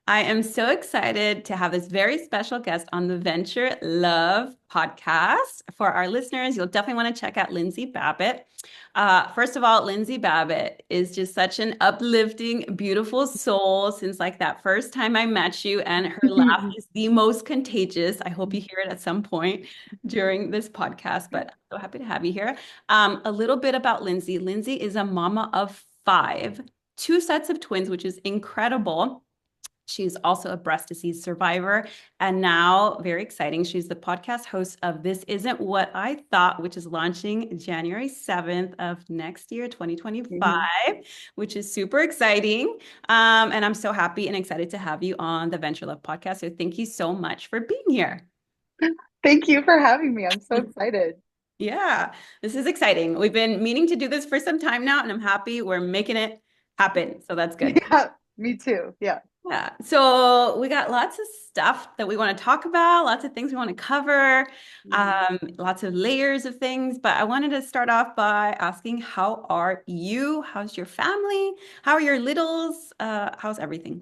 I am so excited to have this very special guest on the Venture Love podcast. For our listeners, you'll definitely want to check out Lindsay Babbit. First of all, Lindsay Babbit is just such an uplifting, beautiful soul since like that first time I met you, and her laugh is the most contagious. I hope you hear it at some point during this podcast, but I'm so happy to have you here. A little bit about Lindsay. Lindsay is a mama of five, two sets of twins, which is incredible. She's also a breast disease survivor. And now, very exciting, she's the podcast host of This Isn't What I Thought, which is launching January 7th of next year, 2025, Mhm. which is super exciting. And I'm so happy and excited to have you on the Venture Love podcast. So thank you so much for being here. Thank you for having me. I'm so excited. Yeah, this is exciting. We've been meaning to do this for some time now, and I'm happy we're making it happen. So that's good. Yeah, me too. Yeah. Yeah. So we got lots of stuff that we want to talk about, lots of things we want to cover, Mhm. lots of layers of things. But I wanted to start off by asking, how are you? How's your family? How are your littles? How's everything?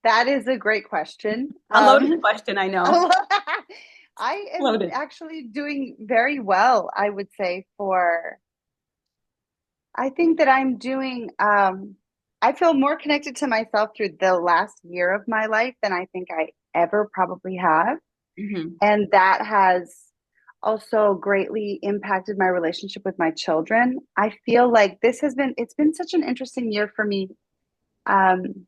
That is a great question. A loaded question, I know. I am Loaded. actually doing very well, I would say, I think that I feel more connected to myself through the last year of my life than I think I ever probably have. Hmm. And that has also greatly impacted my relationship with my children. I feel like it's been such an interesting year for me. Um,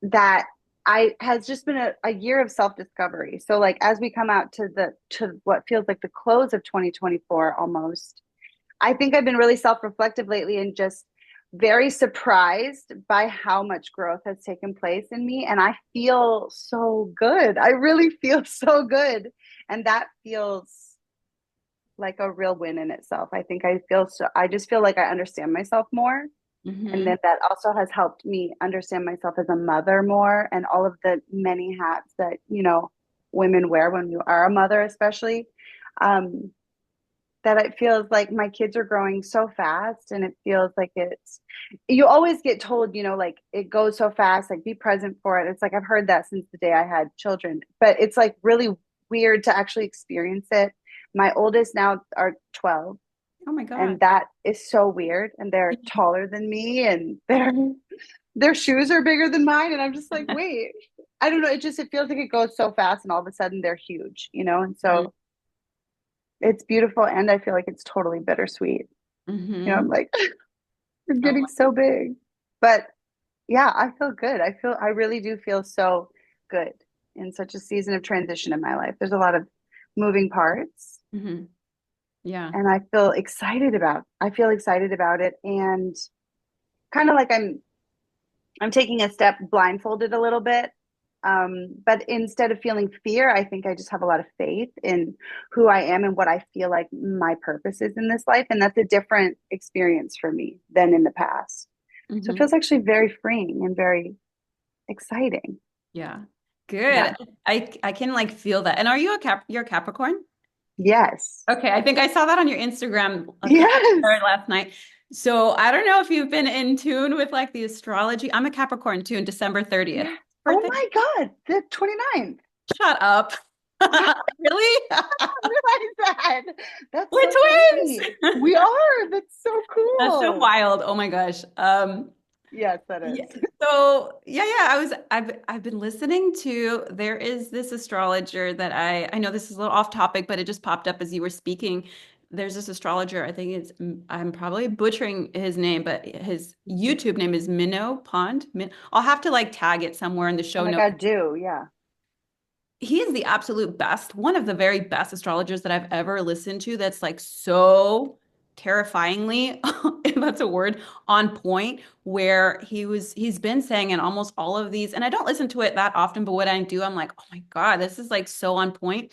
that I has just been a year of self-discovery. So like as we come out to what feels like the close of 2024 almost, I think I've been really self-reflective lately and just very surprised by how much growth has taken place in me. And I feel so good. I really feel so good. And that feels like a real win in itself. I just feel like I understand myself more. And Hmm. then that also has helped me understand myself as a mother more and all of the many hats that, women wear when you are a mother, especially. Um, that it feels like my kids are growing so fast and it feels like you always get told, like it goes so fast, like be present for it. It's like I've heard that since the day I had children, but it's like really weird to actually experience it. My oldest now are 12, Oh my God. and that is so weird, and they're taller than me, and their shoes are bigger than mine, and I'm just like, wait, I don't know, it feels like it goes so fast and all of a sudden they're huge, and so it's beautiful, and I feel like it's totally bittersweet. Hmm. I'm like, they're Oh getting so big, but yeah, I feel good. I really do feel so good in such a season of transition in my life. There's a lot of moving parts, my. Yeah. and I feel excited about it, and kind of like I'm taking a step blindfolded a little bit. But instead of feeling fear, I think I just have a lot of faith in who I am and what I feel like my purpose is in this life. And that's a different experience for me than in the past. So it Hmm. feels actually very freeing and very exciting. Yeah. Yeah. Good. I can like feel that. And are you you're a Capricorn? Yes. Okay, I think I saw that on your Instagram a couple Yes. last night. So I don't know if you've been in tune with like the astrology. I'm a Capricorn too, December 30th. Yeah. Oh Birthday? my God. The 29th. Shut up. I Really? didn't realize that. That's We're so twins. crazy. We are. That's so That's so cool. wild. Oh my gosh. Yes, that Yeah. is. So yeah, I've been listening to, there is this astrologer that I know this is a little off topic, but it just popped up as you were speaking. There's this astrologer, I think I'm probably butchering his name, but his YouTube name is Minnow Pond. I'll have to like tag it somewhere in the Oh show my notes. God, do. Yeah. He is the absolute best, one of the very best astrologers that I've ever listened to that's like so terrifyingly, if that's a word, on point, where he's been saying in almost all of these, and I don't listen to it that often, but what I do, I'm like, oh my God, this is like so on point.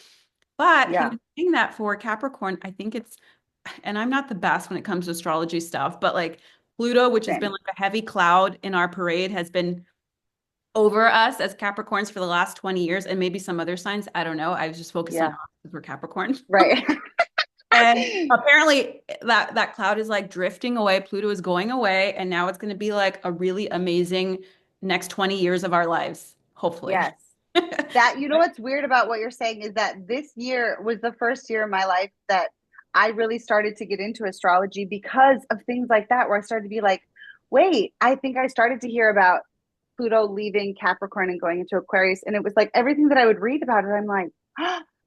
But he Yeah. was saying that for Capricorn, I think it's, and I'm not the best when it comes to astrology stuff, but like Pluto, which has been Same. like a heavy cloud in our parade, has been over us as Capricorns for the last 20 years, and maybe some other signs. I don't know. I was just focused on us Yeah. because we're Capricorn. Right. And apparently that cloud is like drifting away. Pluto is going away, and now it's going to be like a really amazing next 20 years of our lives, hopefully. Yes. That, you know, what's weird about what you're saying is that this year was the first year in my life that I really started to get into astrology because of things like that, where I started to be like, wait, I think I started to hear about Pluto leaving Capricorn and going into Aquarius. And it was like everything that I would read about it, I'm like,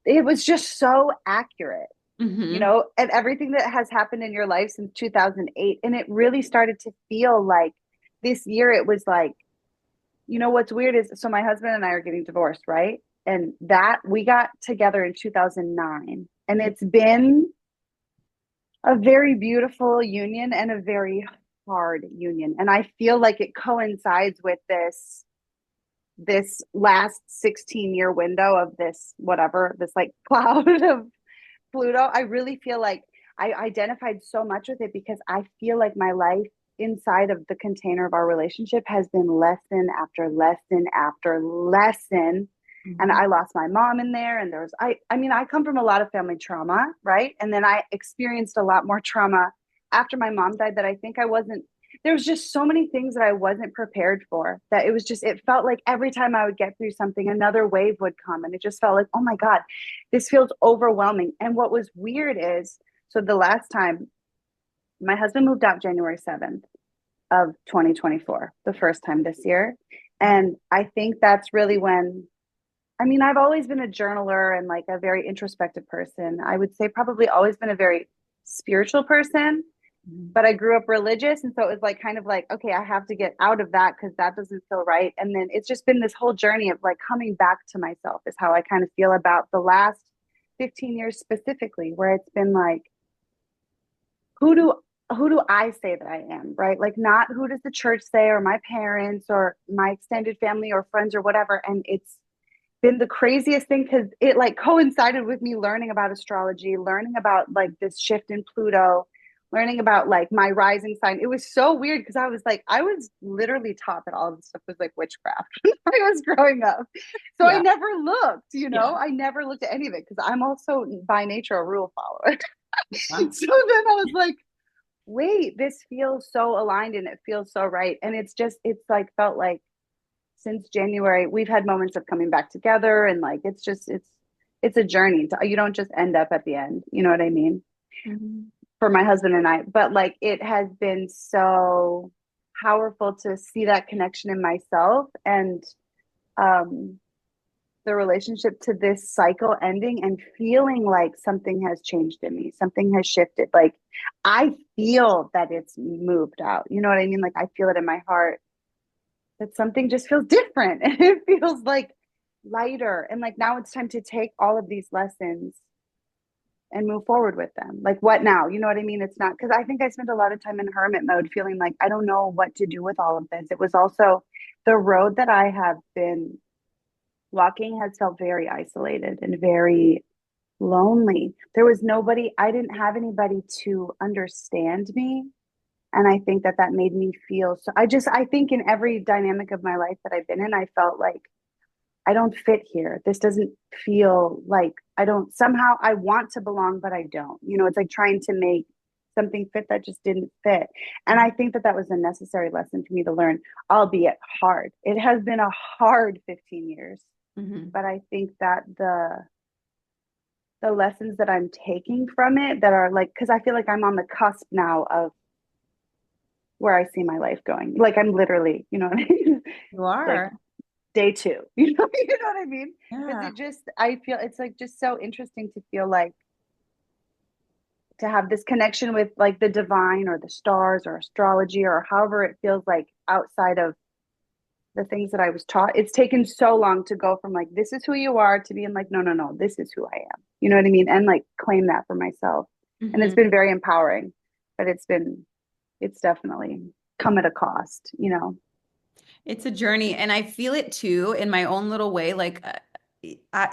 it was just so accurate, you Hmm. know, and everything that has happened in your life since 2008. And it really started to feel like this year, it was like, you know, what's weird is, so my husband and I are getting divorced, right? And that we got together in 2009. And it's been a very beautiful union and a very hard union. And I feel like it coincides with this last 16-year window of this whatever, this like cloud of Pluto. I really feel like I identified so much with it because I feel like my life inside of the container of our relationship has been lesson after lesson after lesson. And Hmm. I lost my mom in there, and there was I mean, I come from a lot of family trauma, right? And then I experienced a lot more trauma after my mom died that I think I wasn't, there was just so many things that I wasn't prepared for, that it was just, it felt like every time I would get through something, another wave would come. And it just felt like, oh my God, this feels overwhelming. And what was weird is, so the last time my husband moved out January 7th of 2024, the first time this year. And I think that's really when, I mean, I've always been a journaler and like a very introspective person. I would say probably always been a very spiritual person, but I grew up religious. And so it was like, kind of like, okay, I have to get out of that because that doesn't feel right. And then it's just been this whole journey of like coming back to myself, is how I kind of feel about the last 15 years specifically, where it's been like, who do who do I say that I am, right? Like, not who does the church say or my parents or my extended family or friends or whatever. And it's been the craziest thing because it like coincided with me learning about astrology, learning about like this shift in Pluto, learning about like my rising sign. It was so weird because I was like, I was literally taught that all of this stuff was like witchcraft when I was growing up. So I Yeah. never looked, you know, Yeah. I never looked at any of it because I'm also by nature a rule follower. So Yeah. then I was like, wait, this feels so aligned and it feels so right. And it's just, it's like felt like since January, we've had moments of coming back together, and like it's just it's a journey. You don't just end up at the end. You know what I mean? Mhm. For my husband and I, but like it has been so powerful to see that connection in myself, and um the relationship to this cycle ending and feeling like something has changed in me, something has shifted. Like I feel that it's moved out. You know what I mean? Like I feel it in my heart that something just feels different and it feels like lighter. And like now it's time to take all of these lessons and move forward with them. Like, what now? You know what I mean? It's not, because I think I spent a lot of time in hermit mode feeling like I don't know what to do with all of this. It was also the road that I have been walking has felt very isolated and very lonely. There was nobody, I didn't have anybody to understand me. And I think that that made me feel so. I think in every dynamic of my life that I've been in, I felt like I don't fit here. This doesn't feel like I don't, somehow I want to belong, but I don't. You know, it's like trying to make something fit that just didn't fit. And I think that that was a necessary lesson for me to learn, albeit hard. It has been a hard 15 years, Mhm. but I think that the lessons that I'm taking from it that are like, because I feel like I'm on the cusp now of where I see my life going. Like I'm literally, you know what I mean? You Like are. day two. You know what I mean? Because Yeah. it just, I feel it's like just so interesting to feel like to have this connection with like the divine or the stars or astrology or however it feels like outside of the things that I was taught. It's taken so long to go from like, this is who you are, to being like, no, no, no, this is who I am. You know what I mean? And like claim that for myself. And it's Mhm. been very empowering, but it's definitely come at a cost, you know? It's a journey, and I feel it too in my own little way. Like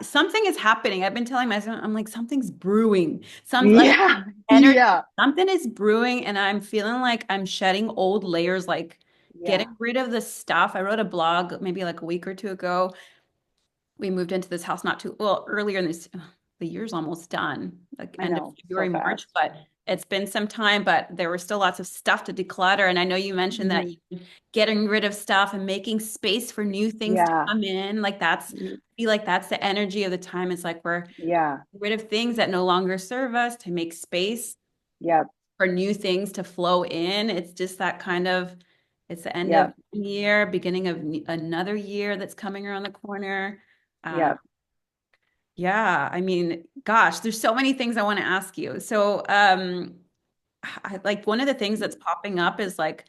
something is happening. I've been telling myself, I'm like, something's brewing. Some like Yeah. energy, Yeah. something is brewing, and I'm feeling like I'm shedding old layers, like getting Yeah. rid of the stuff. I wrote a blog maybe like a week or two ago. We moved into this house not too well earlier in this. The year's almost done, like I end of know. So February, March, fast. but It's been some time, but there were still lots of stuff to declutter. And I know you mentioned that Mhm. getting rid of stuff and making space for new things to Yeah. come in. Like that's, Mm, I feel like that's the energy of the time. It's like we're yeah. rid of things that no longer serve us to make space Yep. for new things to flow in. It's just that kind of, it's the end of Yep. one year, beginning of another year that's coming around the corner. Uh, Yep. yeah, I mean, gosh, there's so many things I want to ask you. So, like one of the things that's popping up is like,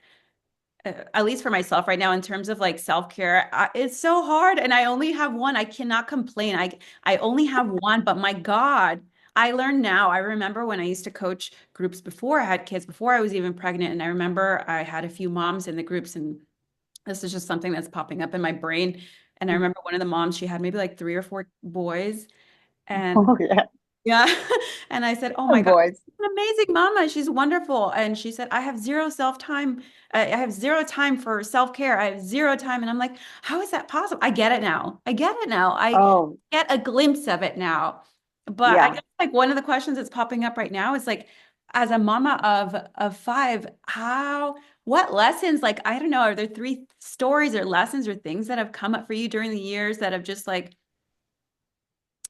at least for myself right now, in terms of like self-care, it's so hard, and I only have one. I cannot complain. I only have one, but my God, I learned now. I remember when I used to coach groups before I had kids, before I was even pregnant, and I remember I had a few moms in the groups, and this is just something that's popping up in my brain. And I remember one of the moms, she had maybe like three or four boys, and Oh yeah. yeah. And I said, "Oh my Oh, God, boys. she's an amazing mama. She's wonderful." And she said, "I have zero self-time. I have zero time for self-care. I have zero time." And I'm like, "How is that possible?" I get it now. I get it now. I Oh, get a glimpse of it now. But I yeah. guess like one of the questions that's popping up right now is like, as a mama of five, what lessons, like, I don't know, are there three stories or lessons or things that have come up for you during the years that have just like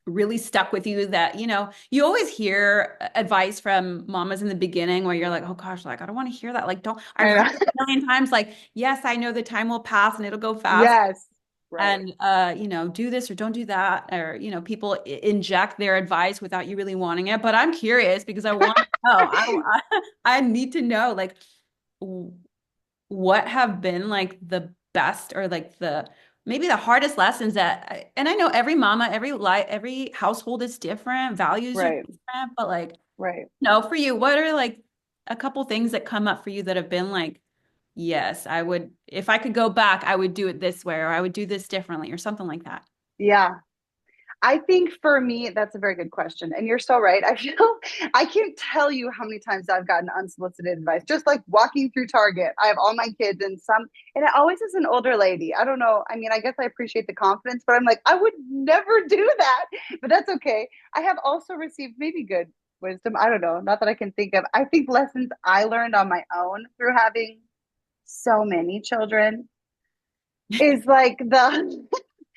really stuck with you that, you always hear advice from mamas in the beginning where you're like, oh gosh, like I don't want to hear that. Like, don't, I've I heard know. it a million times, like, yes, I know the time will pass and it'll go fast. Yes. Right. And do this or don't do that. Or, people inject their advice without you really wanting it. But I'm curious because I want to know. I need to know like what have been like the best or like the maybe the hardest lessons that and I know every mama, every household is different, values are Right. different, but like Right. no, for you, what are like a couple things that come up for you that have been like, yes, I would if I could go back, I would do it this way or I would do this differently or something like that. Yeah. I think for me, that's a very good question. And you're so right. I feel I can't tell you how many times I've gotten unsolicited advice, just like walking through Target. I have all my kids and it always is an older lady. I don't know. I mean, I guess I appreciate the confidence, but I'm like, I would never do that, but that's okay. I have also received maybe good wisdom. I don't know. Not that I can think of. I think lessons I learned on my own through having so many children is like the,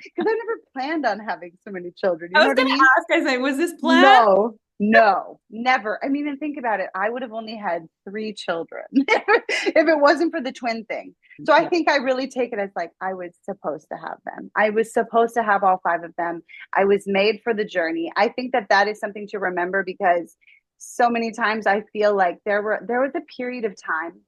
because I never planned on having so many children. You I know was what I gonna mean? ask, I say, was this planned? No, no, never. I mean, and think about it. I would have only had three children if it wasn't for the twin thing. So I Yeah. think I really take it as like I was supposed to have them. I was supposed to have all five of them. I was made for the journey. I think that that is something to remember because so many times I feel like there was a period of time.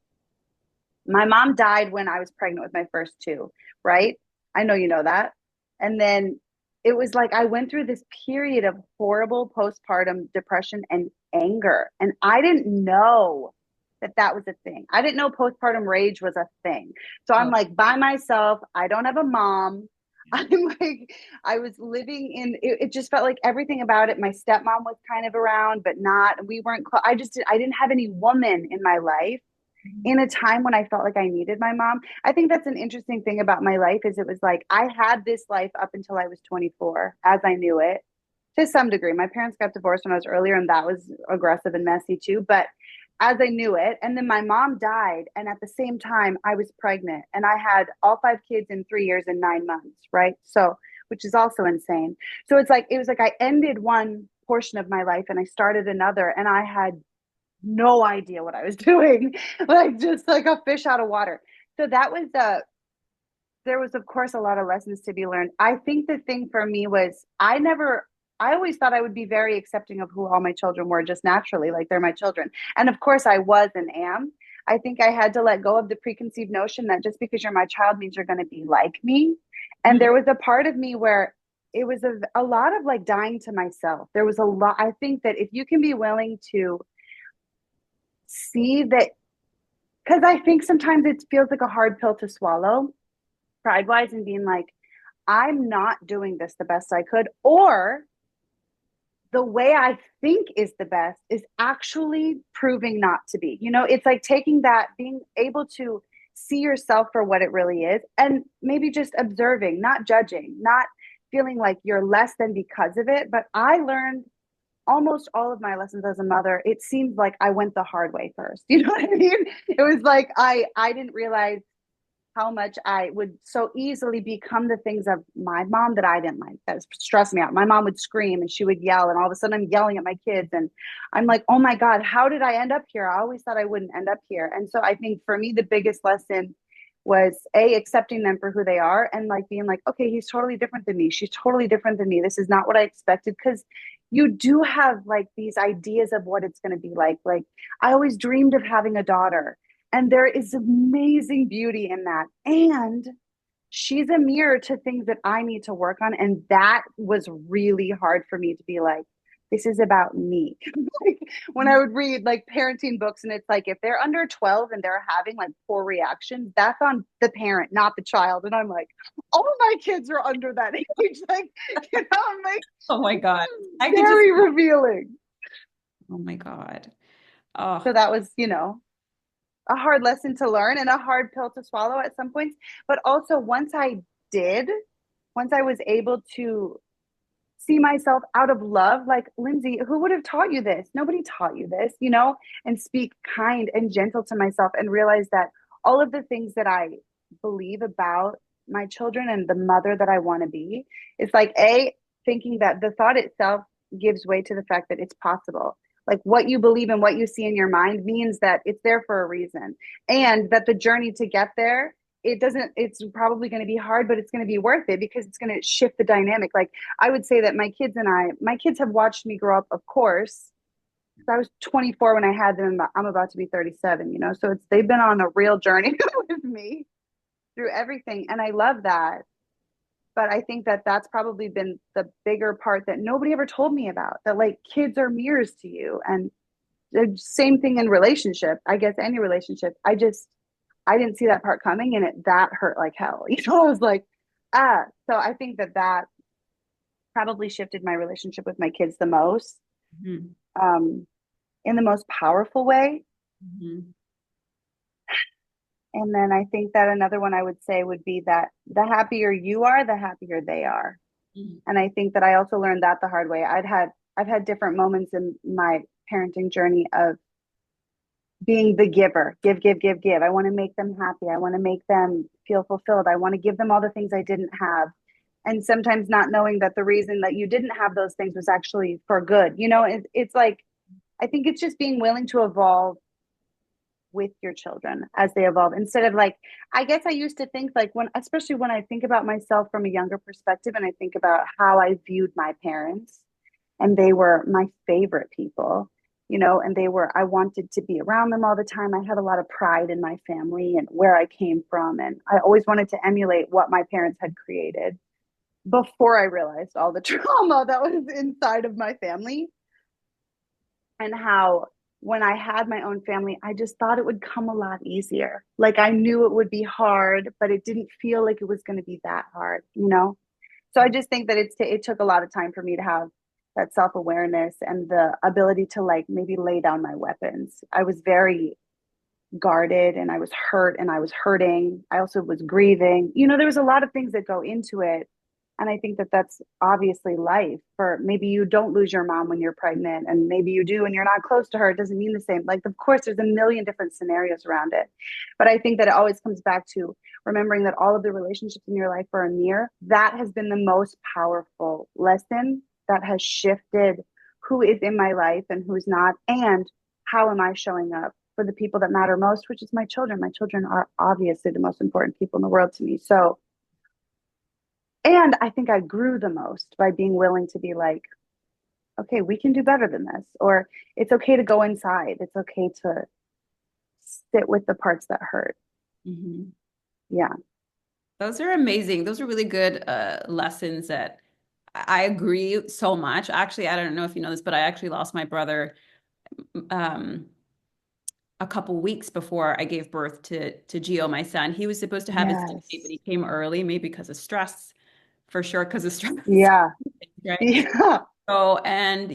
My mom died when I was pregnant with my first two, right? I know you know that. And then it was like I went through this period of horrible postpartum depression and anger. And I didn't know that that was a thing. I didn't know postpartum rage was a thing. So I'm Oh, like by myself. I don't have a mom. I'm like, I was living in it just felt like everything about it. My stepmom was kind of around, but not. We weren't, I didn't have any woman in my life in a time when I felt like I needed my mom. I think that's an interesting thing about my life is it was like I had this life up until I was 24 as I knew it to some degree. My parents got divorced when I was earlier and that was aggressive and messy too, but as I knew it, and then my mom died and at the same time I was pregnant and I had all five kids in 3 years and 9 months, right? So, which is also insane. So it's like it was like I ended one portion of my life and I started another and I had no idea what I was doing, like just like a fish out of water. So that was there was of course a lot of lessons to be learned. I think the thing for me was I always thought I would be very accepting of who all my children were just naturally, like they're my children. And of course I was and am. I think I had to let go of the preconceived notion that just because you're my child means you're going to be like me. And mhm. there was a part of me where it was a lot of like dying to myself. There was a lot. I think that if you can be willing to see that because I think sometimes it feels like a hard pill to swallow, pride wise, and being like, I'm not doing this the best I could, or the way I think is the best is actually proving not to be. You know, it's like taking that, being able to see yourself for what it really is, and maybe just observing, not judging, not feeling like you're less than because of it. But I learned almost all of my lessons as a mother, it seemed like I went the hard way first. You know what I mean? It was like I didn't realize how much I would so easily become the things of my mom that I didn't like, that stressed me out. My mom would scream and she would yell, and all of a sudden I'm yelling at my kids. And I'm like, oh my God, how did I end up here? I always thought I wouldn't end up here. And so I think for me, the biggest lesson was accepting them for who they are, and like being like, okay, he's totally different than me. She's totally different than me. This is not what I expected. Cause you do have like these ideas of what it's going to be like. Like I always dreamed of having a daughter, and there is amazing beauty in that. And she's a mirror to things that I need to work on. And that was really hard for me to be like, this is about me. Like, when I would read like parenting books, and it's like, if they're under 12 and they're having like poor reactions, that's on the parent, not the child. And I'm like, all of my kids are under that age. Like, I'm like, Oh my God. I could just, very revealing. oh my God. Oh, So that was, a hard lesson to learn and a hard pill to swallow at some points. But also, did, once I was able to see myself out of love, like, Lindsay, who would have taught you this? Nobody taught you this, and speak kind and gentle to myself, and realize that all of the things that I believe about my children and the mother that I want to be, it's like, thinking that the thought itself gives way to the fact that it's possible. Like, what you believe and what you see in your mind means that it's there for a reason, and that the journey to get there, it's probably going to be hard, but it's going to be worth it, because it's going to shift the dynamic. Like, I would say that my kids have watched me grow up, of course. I was 24 when I had them. I'm about to be 37, so they've been on a real journey with me through everything. And I love that. But I think that that's probably been the bigger part that nobody ever told me about, that like kids are mirrors to you. And the same thing in relationship, I guess, any relationship. I didn't see that part coming, and that hurt like hell. I was like, so I think that probably shifted my relationship with my kids the most, mhm, um, in the most powerful way. mhm, And then I think that another one I would say would be that the happier you are, the happier they are. mhm, And I think that I also learned that the hard way. I've had different moments in my parenting journey of being the giver, give, give, give, give. I want to make them happy. I want to make them feel fulfilled. I want to give them all the things I didn't have. And sometimes not knowing that the reason that you didn't have those things was actually for good. It's like, I think it's just being willing to evolve with your children as they evolve, instead of like, I guess I used to think like, especially when I think about myself from a younger perspective, and I think about how I viewed my parents, and they were my favorite people, and I wanted to be around them all the time. I had a lot of pride in my family and where I came from. And I always wanted to emulate what my parents had created, before I realized all the trauma that was inside of my family, and how when I had my own family, I just thought it would come a lot easier. Like, I knew it would be hard, but it didn't feel like it was going to be that hard. So I just think that it took a lot of time for me to have that self-awareness and the ability to like maybe lay down my weapons. I was very guarded, and I was hurt, and I was hurting. I also was grieving. There was a lot of things that go into it. And I think that that's obviously life. For maybe you don't lose your mom when you're pregnant, and maybe you do and you're not close to her. It doesn't mean the same. Like, of course, there's a million different scenarios around it. But I think that it always comes back to remembering that all of the relationships in your life are a mirror. That has been the most powerful lesson that has shifted who is in my life and who's not, and how am I showing up for the people that matter most, which is my children. My children are obviously the most important people in the world to me. So, and I think I grew the most by being willing to be like, okay, we can do better than this. Or it's okay to go inside. It's okay to sit with the parts that hurt. mhm. Yeah. Those are amazing. Those are really good lessons that I agree so much. Actually, I don't know if you know this, but I actually lost my brother um, a couple weeks before I gave birth to Gio, my son. He was supposed to have his due date, but Yes. he came early, maybe because of stress, for sure, because of stress, Yeah. right? Yeah. So, and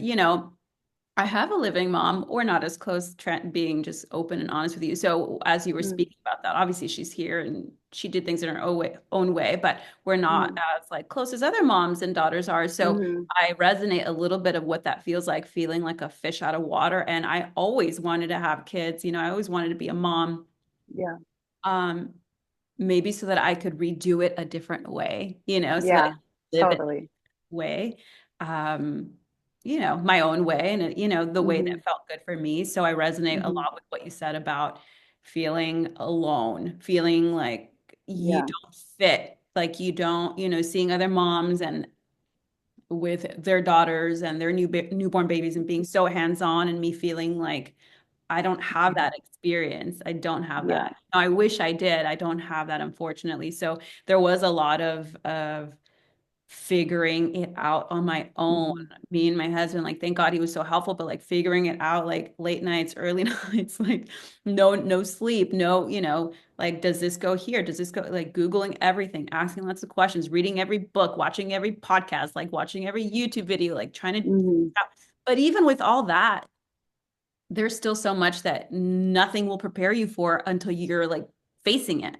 I have a living mom. We're not as close, being just open and honest with you. So as you were Mm, speaking about that, obviously she's here and she did things in her own way, but we're not mm, as like close as other moms and daughters are. So hmm. I resonate a little bit of what that feels like, feeling like a fish out of water. And I always wanted to have kids. I always wanted to be a mom. Yeah. Um, Maybe so that I could redo it a different way, so that I Yeah. could live it Totally. way, um, my own way and, the way Hmm. that felt good for me. So I resonate a Hmm. lot with what you said about feeling alone, feeling like you Yeah. don't fit, like you don't, seeing other moms and with their daughters and their newborn babies and being so hands-on and me feeling like I don't have that experience. I don't have Yeah. that. I wish I did. I don't have that, unfortunately. So there was a lot of figuring it out on my own. Hmm. Me and my husband, like, thank God he was so helpful, but like figuring it out, like late nights, early nights, like no sleep, no, like, does this go here? Does this go, like, Googling everything, asking lots of questions, reading every book, watching every podcast, like watching every YouTube video, like trying to, Hmm. but even with all that, there's still so much that nothing will prepare you for until you're like facing it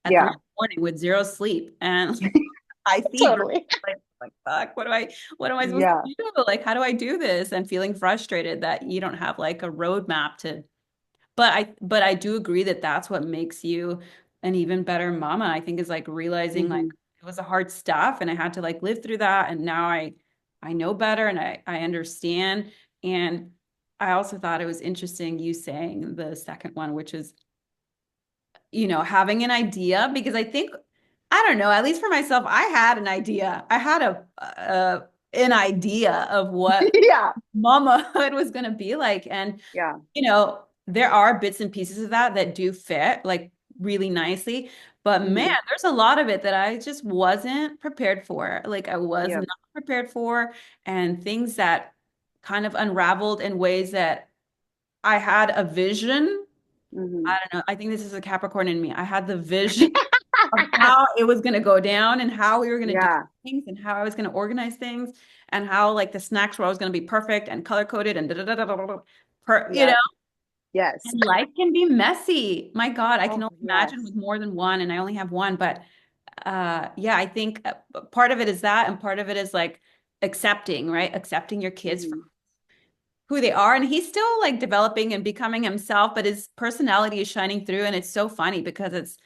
at 3 in Yeah. the morning with zero sleep and high fever. Totally. Like, fuck, what am I supposed Yeah. to do? Like, how do I do this? And feeling frustrated that you don't have like a roadmap to, but I do agree that that's what makes you an even better mama, I think, is like realizing like Hmm. it was a hard stuff and I had to like live through that. And now I know better and I understand. And I also thought it was interesting you saying the second one, which is, having an idea, because I think, I don't know, at least for myself, I had an idea. I had an idea of what Yeah. mamahood was going to be like. And, Yeah. there are bits and pieces of that that do fit like really nicely. But man, Hmm. there's a lot of it that I just wasn't prepared for. Like, I was Yeah. not prepared for, and things that kind of unraveled in ways that I had a vision. Hmm. I don't know. I think this is a Capricorn in me. I had the vision of how it was going to go down and how we were going to do Yeah. things and how I was going to organize things and how like the snacks were always going to be perfect and color coded and da da da da da da, Yeah. Yes. and life can be messy. My God, I can Oh, only imagine yes. with more than one, and I only have one. But yeah, I think part of it is that, and part of it is like accepting, right? Accepting your kids for Hmm. who they are. And he's still like developing and becoming himself, but his personality is shining through. And it's so funny because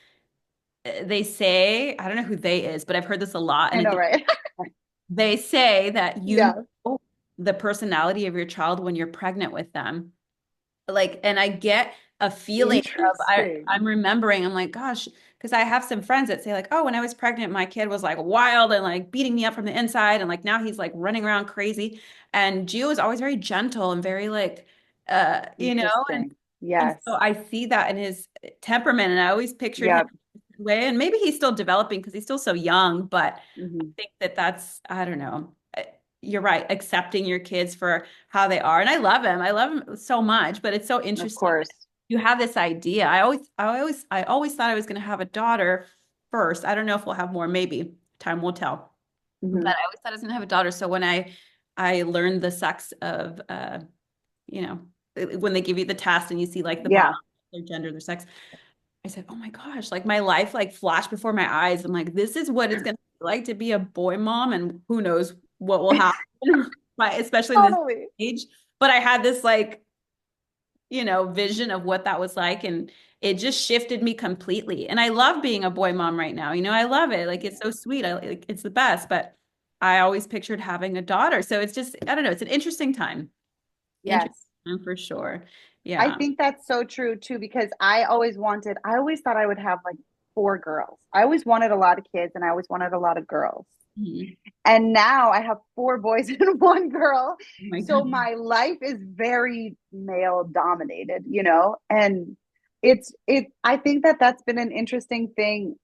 they say, I don't know who they is, but I've heard this a lot. I And know, right? they say that Yeah. the personality of your child when you're pregnant with them. Like, and I get a feeling of, Interesting. I'm remembering, I'm like, gosh, because I have some friends that say like, oh, when I was pregnant, my kid was like wild and like beating me up from the inside, and like now he's like running around crazy. And Gio is always very gentle and very like, and Interesting. so Yes. I see that in his temperament, and I always pictured him Yep. that way. And maybe he's still developing because he's still so young, but I Hmm. think that that's, I don't know. You're right, accepting your kids for how they are. And I love him. I love him so much, but it's so Of interesting that course. you have this idea. I always thought I was going to have a daughter first. I don't know if we'll have more, maybe. Time will tell. But Hmm. I always thought I was going to have a daughter. So when I learned the sex of you know, when they give you the test and you see like the bottom, Yeah. their gender, their sex, I said, "Oh my gosh!" Like my life like flashed before my eyes. I'm like, "This is what it's gonna be like to be a boy mom," and who knows what will happen, right? Especially in this Totally. age. But I had this like, vision of what that was like, and it just shifted me completely. And I love being a boy mom right now. I love it. Like it's so sweet. Like it's the best. But I always pictured having a daughter, so it's just, I don't know. It's an interesting time. Interesting Yes. time for sure. I Yeah. think that's so true too, because I always thought I would have like four girls. I always wanted a lot of kids and I always wanted a lot of girls. Mhm. And now I have four boys and one girl. Oh my So goodness. my life is very male dominated, you know? And I think that that's been an interesting thing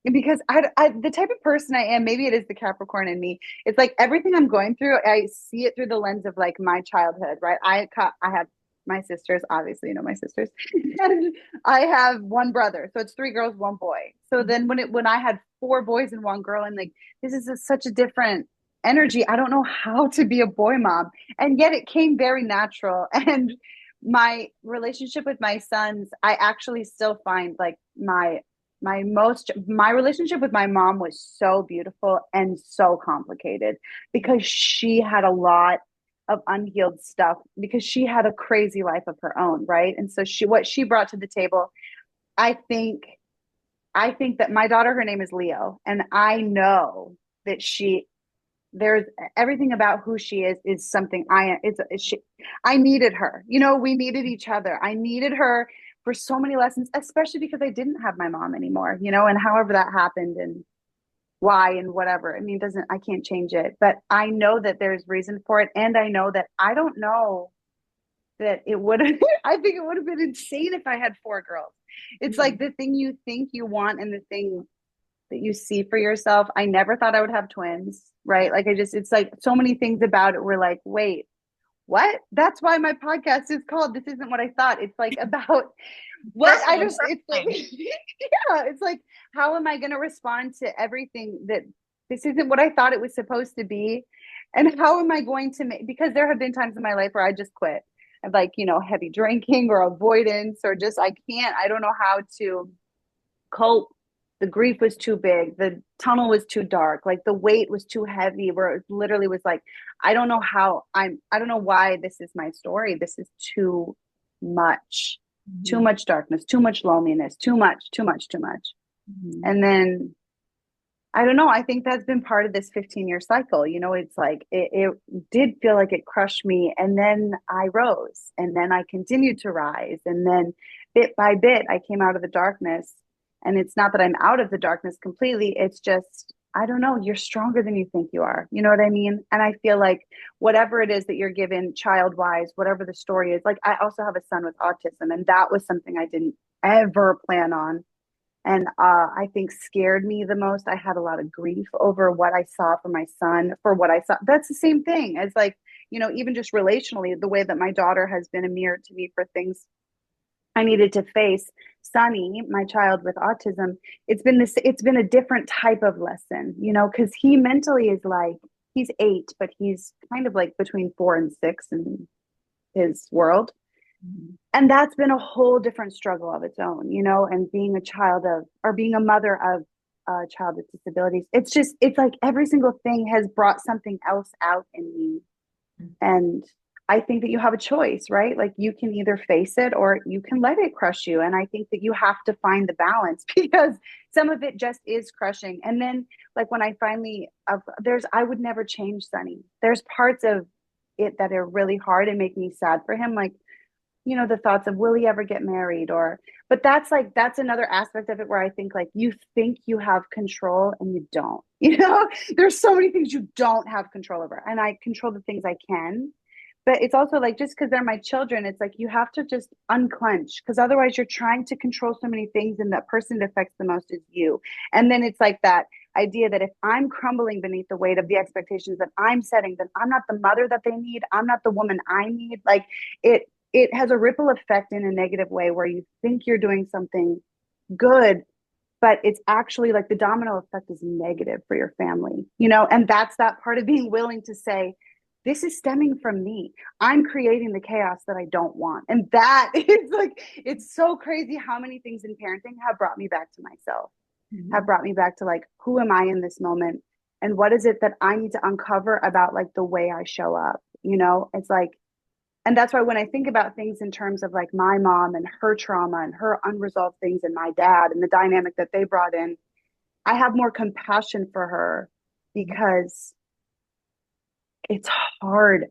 because the type of person I am, maybe it is the Capricorn in me. It's like everything I'm going through, I see it through the lens of like my childhood, right? I have my sisters, obviously, you know my sisters, and I have one brother, so it's three girls, one boy. So then when I had four boys and one girl, I'm like, this is such a different. energy. I don't know how to be a boy mom. And yet it came very natural. And my relationship with my sons, I actually still find like my relationship with my mom was so beautiful and so complicated because she had a lot of unhealed stuff because she had a crazy life of her own, right? And so what she brought to the table, I think I think that my daughter, her name is Leo, and I know that there's everything about who she is something I needed her. You know, we needed each other. I needed her for so many lessons, especially because I didn't have my mom anymore, you know, and however that happened and why and whatever. I mean, doesn't I can't change it, but I know that there's reason for it. And I know that I don't know that it would have, I think it would have been insane if I had four girls. It's like Mhm. the thing you think you want and the thing that you see for yourself. I never thought I would have twins, right? Like it's like so many things about it were like, wait, what? That's why my podcast is called This Isn't What I Thought. It's like about what I Perfect. just, it's like, yeah, it's like, how am I going to respond to everything that this isn't what I thought it was supposed to be? And how am I going to make, because there have been times in my life where I just quit. I've like, you know, heavy drinking or avoidance or just, I don't know how to cope. The grief was too big. The tunnel was too dark. Like the weight was too heavy, where it literally was like, I don't know why this is my story. This is much, too Mhm. much darkness, too much loneliness, too much, too much, too much. Mhm. And then I don't know. I think that's been part of this 15-year cycle. You know, it's like it did feel like it crushed me. And then I rose and then I continued to rise. And then bit by bit, I came out of the darkness. And it's not that I'm out of the darkness completely. It's just, I don't know, you're stronger than you think you are. You know what I mean? And I feel like whatever it is that you're given child wise, whatever the story is, like I also have a son with autism, and that was something I didn't ever plan on and I think scared me the most. I had a lot of grief over what I saw for my son, for what I saw. That's the same thing as like, you know, even just relationally, the way that my daughter has been a mirror to me for things I needed to face. Sunny, my child with autism, it's been a different type of lesson, you know, because he mentally is like, he's 8, but he's kind of like between 4 and 6 in his world. Mhm. And that's been a whole different struggle of its own, you know, and being a child of, or being a mother of a child with disabilities. It's just, it's like every single thing has brought something else out in me. And I think that you have a choice, right? Like you can either face it or you can let it crush you. And I think that you have to find the balance because some of it just is crushing. And then, like, when I finally, I would never change Sunny. There's parts of it that are really hard and make me sad for him. Like, you know, the thoughts of will he ever get married or but that's like that's another aspect of it where I think like you think you have control and you don't. You know, there's so many things you don't have control over. And I control the things I can. But it's also like just because they're my children, it's like you have to just unclench because otherwise you're trying to control so many things and that person that affects the most is you. And then it's like that idea that if I'm crumbling beneath the weight of the expectations that I'm setting, then I'm not the mother that they need. I'm not the woman I need. Like it it has a ripple effect in a negative way where you think you're doing something good, but it's actually like the domino effect is negative for your family, you know? And that's that part of being willing to say, this is stemming from me. I'm creating the chaos that I don't want. And that is like, it's so crazy how many things in parenting have brought me back to myself, have Mhm. brought me back to like, who am I in this moment? And what is it that I need to uncover about like the way I show up? You know, it's like, and that's why when I think about things in terms of like my mom and her trauma and her unresolved things and my dad and the dynamic that they brought in, I have more compassion for her because it's hard.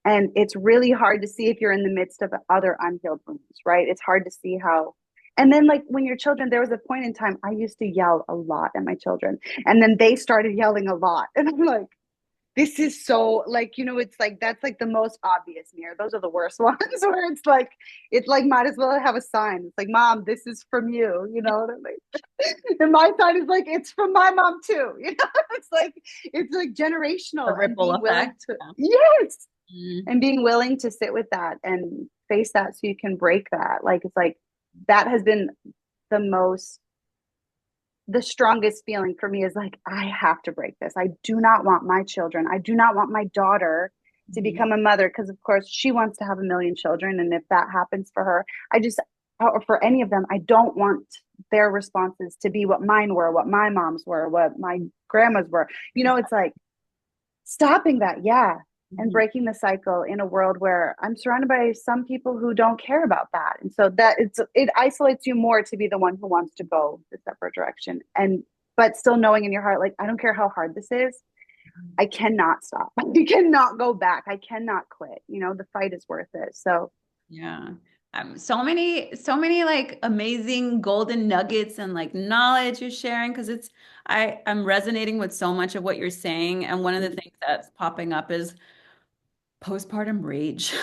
And it's really hard to see if you're in the midst of other unhealed wounds, right? It's hard to see how. And then, like, when you're children, there was a point in time I used to yell a lot at my children. And then they started yelling a lot. And I'm like, this is so like, you know, it's like that's like the most obvious mirror. Those are the worst ones where it's like might as well have a sign. It's like, mom, this is from you, you know. And my sign is like, it's from my mom too. You know, it's like The generational and ripple being willing effect. to Yeah. yes, Mhm. and being willing to sit with that and face that so you can break that. Like it's like that has been the most the strongest feeling for me is like, I have to break this. I do not want my children. I do not want my daughter to Mhm. become a mother because, of course, she wants to have a million children. And if that happens for her, I just, or for any of them, I don't want their responses to be what mine were, what my moms were, what my grandmas were. It's like stopping that. Yeah. And Mhm. breaking the cycle in a world where I'm surrounded by some people who don't care about that. And so that it isolates you more to be the one who wants to go the separate direction. But still knowing in your heart, like, I don't care how hard this is, I cannot stop. I cannot go back. I cannot quit. The fight is worth it. So Yeah. So many like amazing golden nuggets and like knowledge you're sharing because I'm resonating with so much of what you're saying. And one of the things that's popping up is postpartum rage.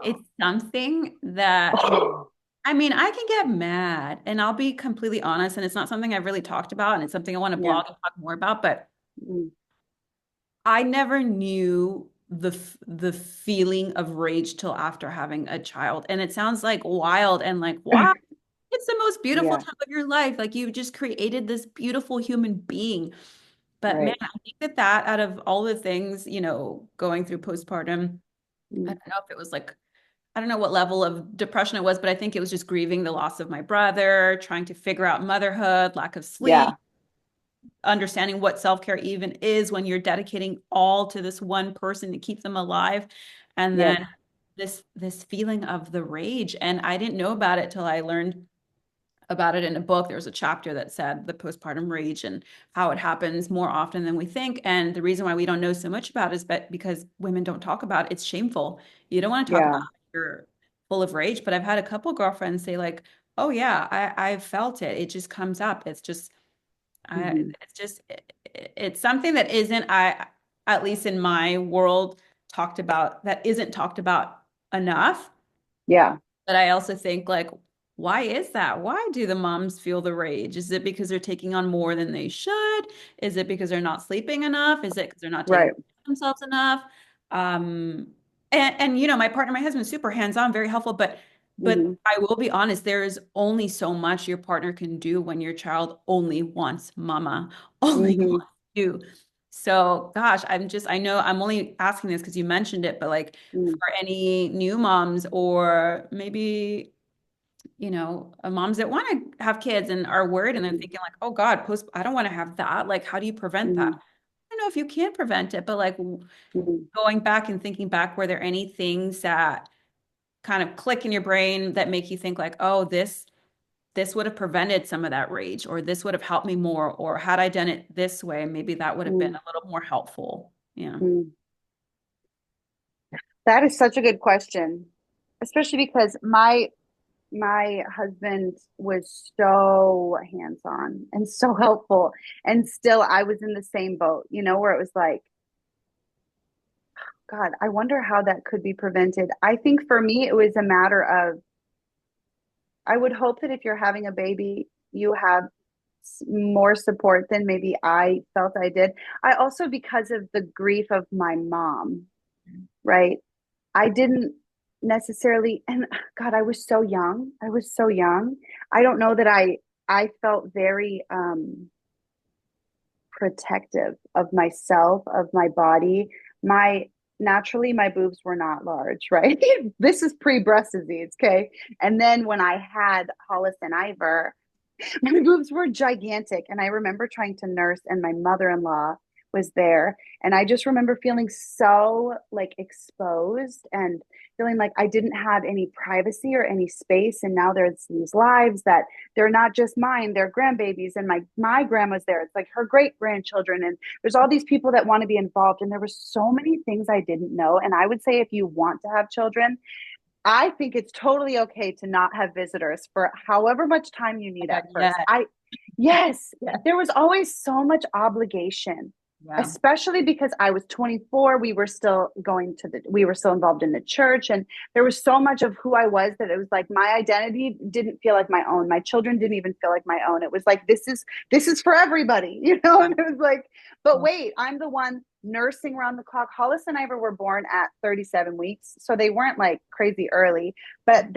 It's something that oh, I mean, I can get mad and I'll be completely honest, and it's not something I've really talked about, and it's something I want to yeah. blog and talk more about, but Mm. I never knew the feeling of rage till after having a child. And it sounds like wild and like, wow, it's the most beautiful Yeah, time of your life. Like you just created this beautiful human being. But man, right. I think that out of all the things, going through postpartum, I Mm. don't know if it was like, I don't know what level of depression it was, but I think it was just grieving the loss of my brother, trying to figure out motherhood, lack of sleep, Yeah. understanding what self-care even is when you're dedicating all to this one person to keep them alive. And Yep. then this feeling of the rage. And I didn't know about it till I learned about it in a book. There was a chapter that said the postpartum rage and how it happens more often than we think. And the reason why we don't know so much about it is because women don't talk about it. It's shameful. You don't want to talk about Yeah. you're full of rage. But I've had a couple girlfriends say like, oh yeah, I've felt it. It just comes up. Hmm. It's just it's something that isn't at least in my world talked about that isn't talked about enough. Yeah. But I also think like, why is that? Why do the moms feel the rage? Is it because they're taking on more than they should? Is it because they're not sleeping enough? Is it because they're not taking Right. care of themselves enough? Um, and my partner, my husband, is super hands-on, very helpful, but Hmm. I will be honest, there is only so much your partner can do when your child only wants mama, only Hmm. wants you. So, gosh, I know I'm only asking this because you mentioned it, but like Mm. for any new moms or maybe, moms that want to have kids and are worried and they're Hmm. thinking like, oh God, I don't want to have that. Like, how do you prevent that? Hmm. I don't know if you can prevent it, but like Hmm. going back and thinking back, were there any things that kind of click in your brain that make you think like, oh, this would have prevented some of that rage, or this would have helped me more, or had I done it this way, maybe that would have been Hmm. a little more helpful. Yeah. Hmm. That is such a good question, especially because my husband was so hands-on and so helpful, and still I was in the same boat, where it was like, God, I wonder how that could be prevented. I think for me, it was a matter of, I would hope that if you're having a baby, you have more support than maybe I felt I did. I also, because of the grief of my mom, right? I didn't necessarily, and God, I was so young. I was so young. I don't know that I felt very protective of myself, of my body. My Naturally, my boobs were not large, right? This is pre-breast disease, okay? And then when I had Hollis and Ivor, my boobs were gigantic. And I remember trying to nurse, and my mother-in-law was there. And I just remember feeling so like exposed and feeling like I didn't have any privacy or any space. And now there's these lives that they're not just mine, they're grandbabies. And my grandma's there. It's like her great grandchildren. And there's all these people that want to be involved. And there were so many things I didn't know. And I would say if you want to have children, I think it's totally okay to not have visitors for however much time you need at Yeah. first. Yes, Yeah. there was always so much obligation, Yeah. especially because I was 24. We were still involved in the church. And there was so much of who I was that it was like my identity didn't feel like my own. My children didn't even feel like my own. It was like, this is for everybody, And it was like, but Yeah. wait, I'm the one nursing around the clock. Hollis and Ivor were born at 37 weeks. So they weren't like crazy early, but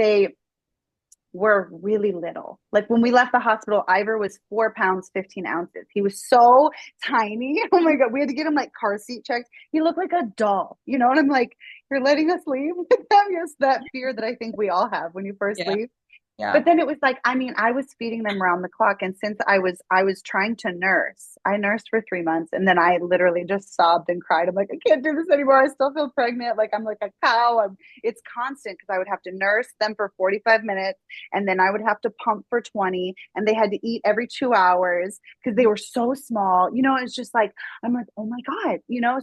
were really little. Like when we left the hospital, Ivor was 4 pounds, 15 ounces. He was so tiny. Oh my God. We had to get him like car seat checked. He looked like a doll, you know? And I'm like, you're letting us leave with them? Yes, that fear that I think we all have when you first Yeah. leave. But Yeah. then it was like, I mean, I was feeding them around the clock. And since I was trying to nurse, I nursed for 3 months and then I literally just sobbed and cried. I'm like, I can't do this anymore. I still feel pregnant. Like I'm like a cow. It's constant because I would have to nurse them for 45 minutes and then I would have to pump for 20 and they had to eat every 2 hours because they were so small. It's just like, I'm like, oh my God,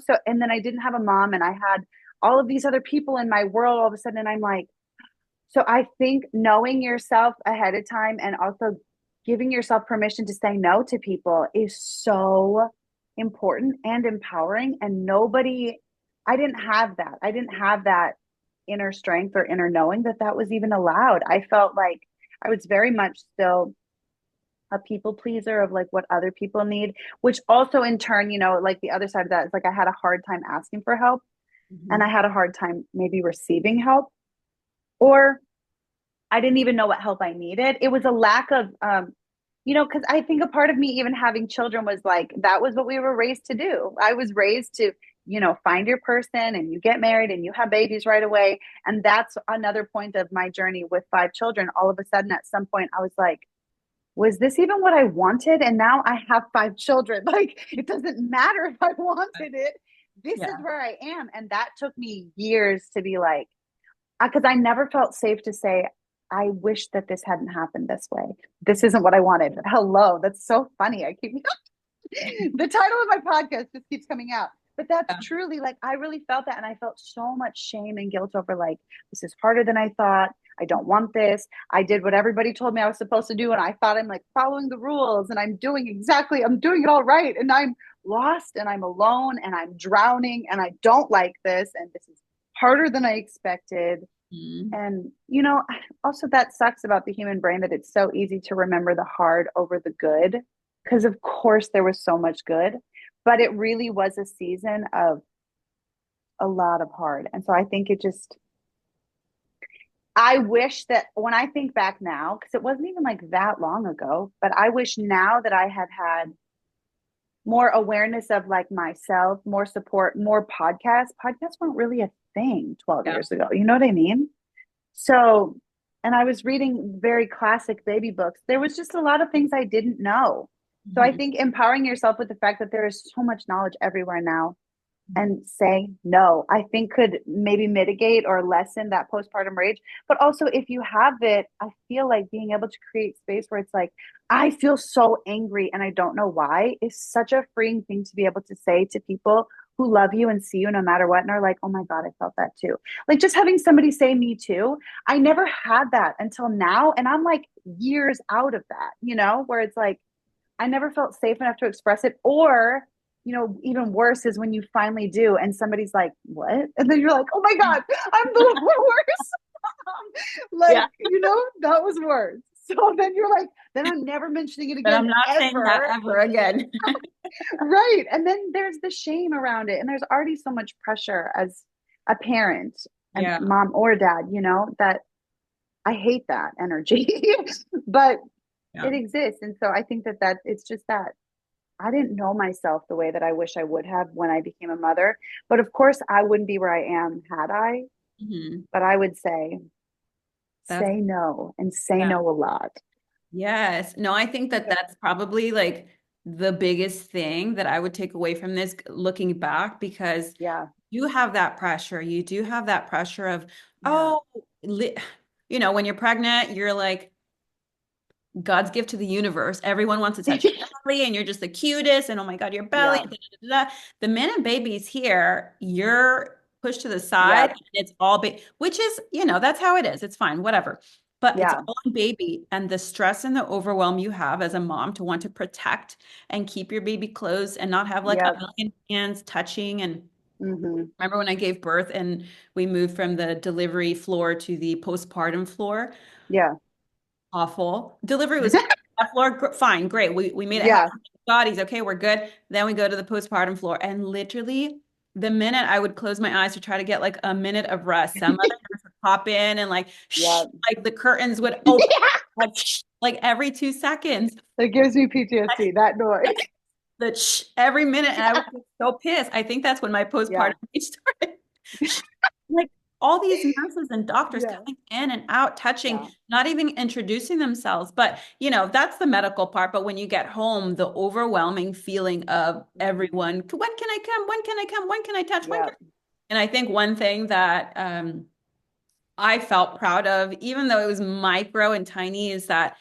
so, and then I didn't have a mom and I had all of these other people in my world all of a sudden. And I'm like, so I think knowing yourself ahead of time and also giving yourself permission to say no to people is so important and empowering. And I didn't have that. I didn't have that inner strength or inner knowing that that was even allowed. I felt like I was very much still a people pleaser of like what other people need, which also in turn, like the other side of that is like I had a hard time asking for help and I Mhm. had a hard time maybe receiving help. Or I didn't even know what help I needed. It was a lack of, because I think a part of me even having children was like, that was what we were raised to do. I was raised to, find your person and you get married and you have babies right away. And that's another point of my journey with 5 children. All of a sudden, at some point, I was like, was this even what I wanted? And now I have 5 children. Like, it doesn't matter if I wanted it. This is Yeah. where I am. And that took me years to be like, because I never felt safe to say, I wish that this hadn't happened this way. This isn't what I wanted. Hello, that's so funny. I keep the title of my podcast just keeps coming out. But that's Yeah. truly like I really felt that and I felt so much shame and guilt over like this is harder than I thought. I don't want this. I did what everybody told me I was supposed to do and I thought I'm like following the rules and I'm doing it all right and I'm lost and I'm alone and I'm drowning and I don't like this and this is harder than I expected. Mhm. And, also that sucks about the human brain that it's so easy to remember the hard over the good. Because, of course, there was so much good, but it really was a season of a lot of hard. And so I think I wish that when I think back now, because it wasn't even like that long ago, but I wish now that I had more awareness of like myself, more support, more podcasts. Podcasts weren't really a thing 12 Yeah. years ago. You know what I mean? So, and I was reading very classic baby books. There was just a lot of things I didn't know. So I Mhm. think empowering yourself with the fact that there is so much knowledge everywhere now and say no, I think could maybe mitigate or lessen that postpartum rage. But also, if you have it, I feel like being able to create space where it's like, I feel so angry and I don't know why is such a freeing thing to be able to say to people who love you and see you no matter what and are like, oh my God, I felt that too. Like just having somebody say me too. I never had that until now. And I'm like years out of that, where it's like, I never felt safe enough to express it. Or, even worse is when you finally do and somebody's like, what? And then you're like, oh my God, I'm the worst. Yeah. Like, that was worse. So then you're like, then I'm never mentioning it But again I'm not saying that ever. ever again. Right. And then there's the shame around it. And there's already so much pressure as a parent and Yeah. mom or dad, that I hate that energy. But Yeah. it exists. And so I think that it's just that I didn't know myself the way that I wish I would have when I became a mother. But of course, I wouldn't be where I am had I. Mhm. But I would That's say no and say yeah. no a lot. Yes. No, I think that that's probably like the biggest thing that I would take away from this looking back because Yeah. you have that pressure. You do have that pressure of, Yeah. oh, when you're pregnant, you're like God's gift to the universe. Everyone wants to touch your belly and you're just the cutest. And oh my God, your belly. Yeah. Da, da, da, da. The minute baby's here, you're pushed to the side Yep. and it's all which is, that's how it is. It's fine, whatever. But it's Yeah. all on baby and the stress and the overwhelm you have as a mom to want to protect and keep your baby close and not have like a Yep. million hands touching. And Hmm. remember when I gave birth and we moved from the delivery floor to the postpartum floor? Yeah. Awful. Delivery was that floor, fine, great. We made it Yeah. happen. God, he's okay, we're good. Then we go to the postpartum floor, and literally, the minute I would close my eyes to try to get like a minute of rest, some other nurse would pop in and like, shh, Yeah. like the curtains would open Yeah. like, shh, like every 2 seconds. It gives me PTSD, that noise. The shh, every minute, and I would get so pissed. I think that's when my postpartum Yeah. started. Like all these nurses and doctors Yeah. coming in and out, touching, Yeah. not even introducing themselves. But, that's the medical part. But when you get home, the overwhelming feeling of Mhm. everyone, when can I come? When can I come? When can I touch? When Yeah. can And I think one thing that I felt proud of, even though it was micro and tiny, is that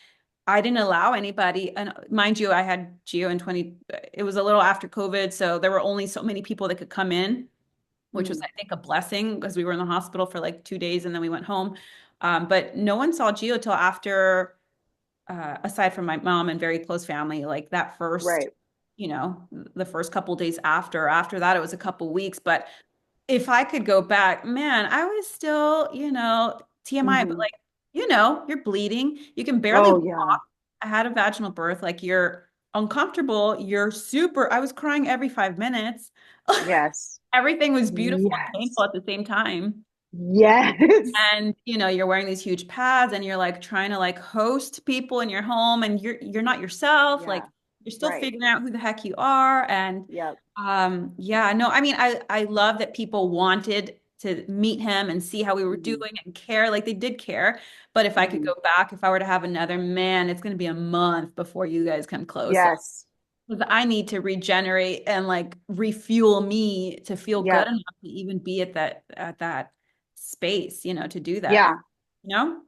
I didn't allow anybody. And mind you, I had Geo in 20, it was a little after COVID. So there were only so many people that could come in, which was, Mm. I think, a blessing because we were in the hospital for like 2 days and then we went home. But no one saw Geo till after, aside from my mom and very close family, like that first, Right. the first couple days after. After that, it was a couple weeks. But if I could go back, man, I was still, TMI, but Hmm. like, you're bleeding. You can barely Oh, yeah. walk. I had a vaginal birth. Like you're uncomfortable. I was crying every 5 minutes. Yes. Everything was beautiful and painful Yes. at the same time. Yes. And you're wearing these huge pads and you're like trying to like host people in your home and you're not yourself. Like Yeah. you're still Right. figuring out who the heck you are. And Yep. yeah, no, I mean I love that people wanted to meet him and see how we were Hmm. doing and care. Like they did care. But if I could Hmm. go back, if I were to have another man, it's gonna be a month before you guys come close. Like, Yes. 'cause I need to regenerate and like refuel me to feel good Yep. enough to even be at that space, to do that. Yeah. You know?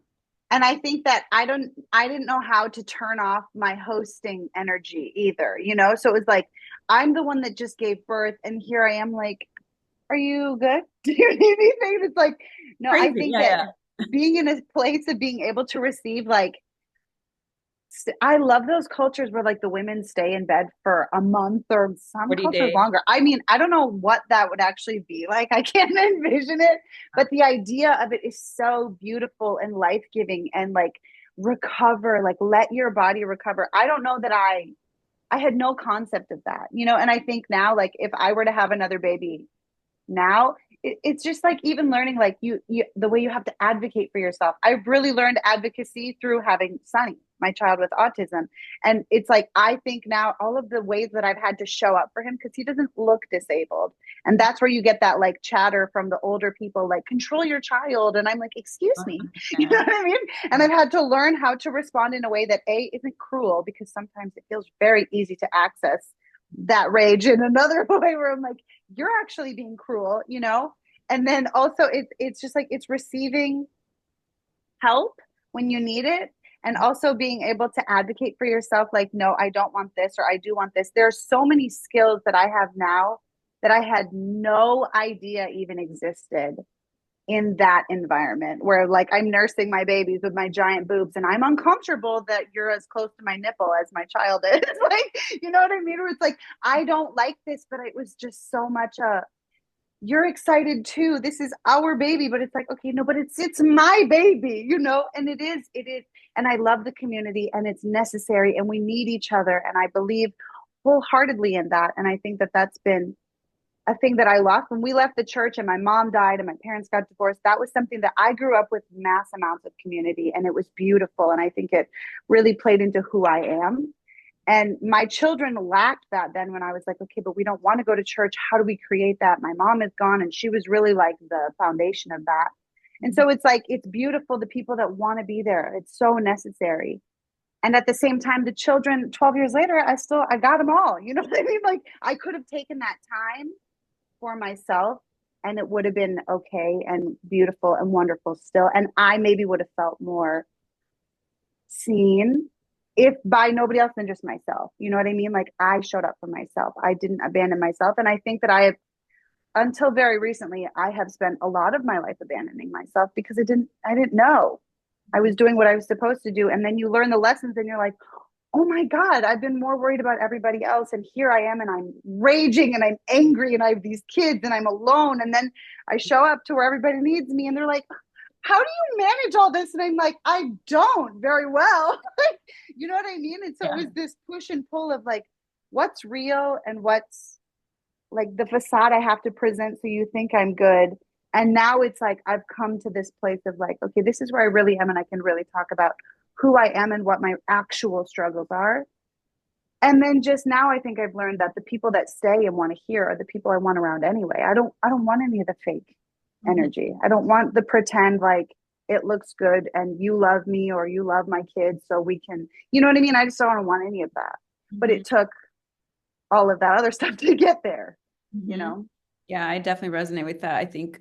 And I think that I didn't know how to turn off my hosting energy either, So it was like I'm the one that just gave birth and here I am like, are you good? Do you need anything? It's like, no, I Crazy. think Yeah, that yeah. being in a place of being able to receive like I love those cultures where like the women stay in bed for a month or some 40 cultures days. longer. I mean, I don't know what that would actually be like. I can't envision it, but the idea of it is so beautiful and life-giving and like recover, like let your body recover. I don't know that I had no concept of that, and I think now like if I were to have another baby, now it's just like even learning like you the way you have to advocate for yourself. I've really learned advocacy through having Sonny, my child with autism, and it's like I think now all of the ways that I've had to show up for him because he doesn't look disabled, and that's where you get that like chatter from the older people like control your child, and I'm like excuse me, you know 100%. what I mean? And I've had to learn how to respond in a way that a isn't cruel because sometimes it feels very easy to access that rage in another way where I'm like you're actually being cruel, And then also it's just like it's receiving help when you need it and also being able to advocate for yourself like no, I don't want this or I do want this. There's so many skills that I have now that I had no idea even existed in that environment where like I'm nursing my babies with my giant boobs and I'm uncomfortable that you're as close to my nipple as my child is. Like, you know what I mean? Where it's like, I don't like this, but it was just so much you're excited too. This is our baby, but it's like, okay, no, but it's my baby, and it is. And I love the community and it's necessary and we need each other. And I believe wholeheartedly in that. And I think that that's been a thing that I lost when we left the church and my mom died and my parents got divorced. That was something that I grew up with mass amounts of community and it was beautiful. And I think it really played into who I am. And my children lacked that then when I was like, okay, but we don't want to go to church. How do we create that? My mom is gone and she was really like the foundation of that. And so it's like, it's beautiful the people that want to be there. It's so necessary. And at the same time, the children 12 years later, I got them all. You know what I mean? Like I could have taken that time for myself and it would have been okay and beautiful and wonderful still. And I maybe would have felt more seen if by nobody else than just myself. You know what I mean? Like I showed up for myself. I didn't abandon myself. And I think that I have, until very recently, I have spent a lot of my life abandoning myself because I didn't know. I was doing what I was supposed to do. And then you learn the lessons and you're like, oh my God, I've been more worried about everybody else. And here I am and I'm raging and I'm angry and I have these kids and I'm alone. And then I show up to where everybody needs me and they're like, how do you manage all this? And I'm like, I don't very well. You know what I mean? And so it Yeah. was this push and pull of like, what's real and what's like the facade I have to present so you think I'm good And now it's like I've come to this place of like, okay, this is where I really am, and I can really talk about who I am and what my actual struggles are. And then just now I think I've learned that the people that stay and want to hear are the people I want around anyway. I don't want any of the fake Mhm. energy. I don't want the pretend like it looks good and you love me or you love my kids so we can, you know what I mean? I just don't want any of that. But Mhm. it took all of that other stuff to get there, you Mhm. know? Yeah, I definitely resonate with that. I think,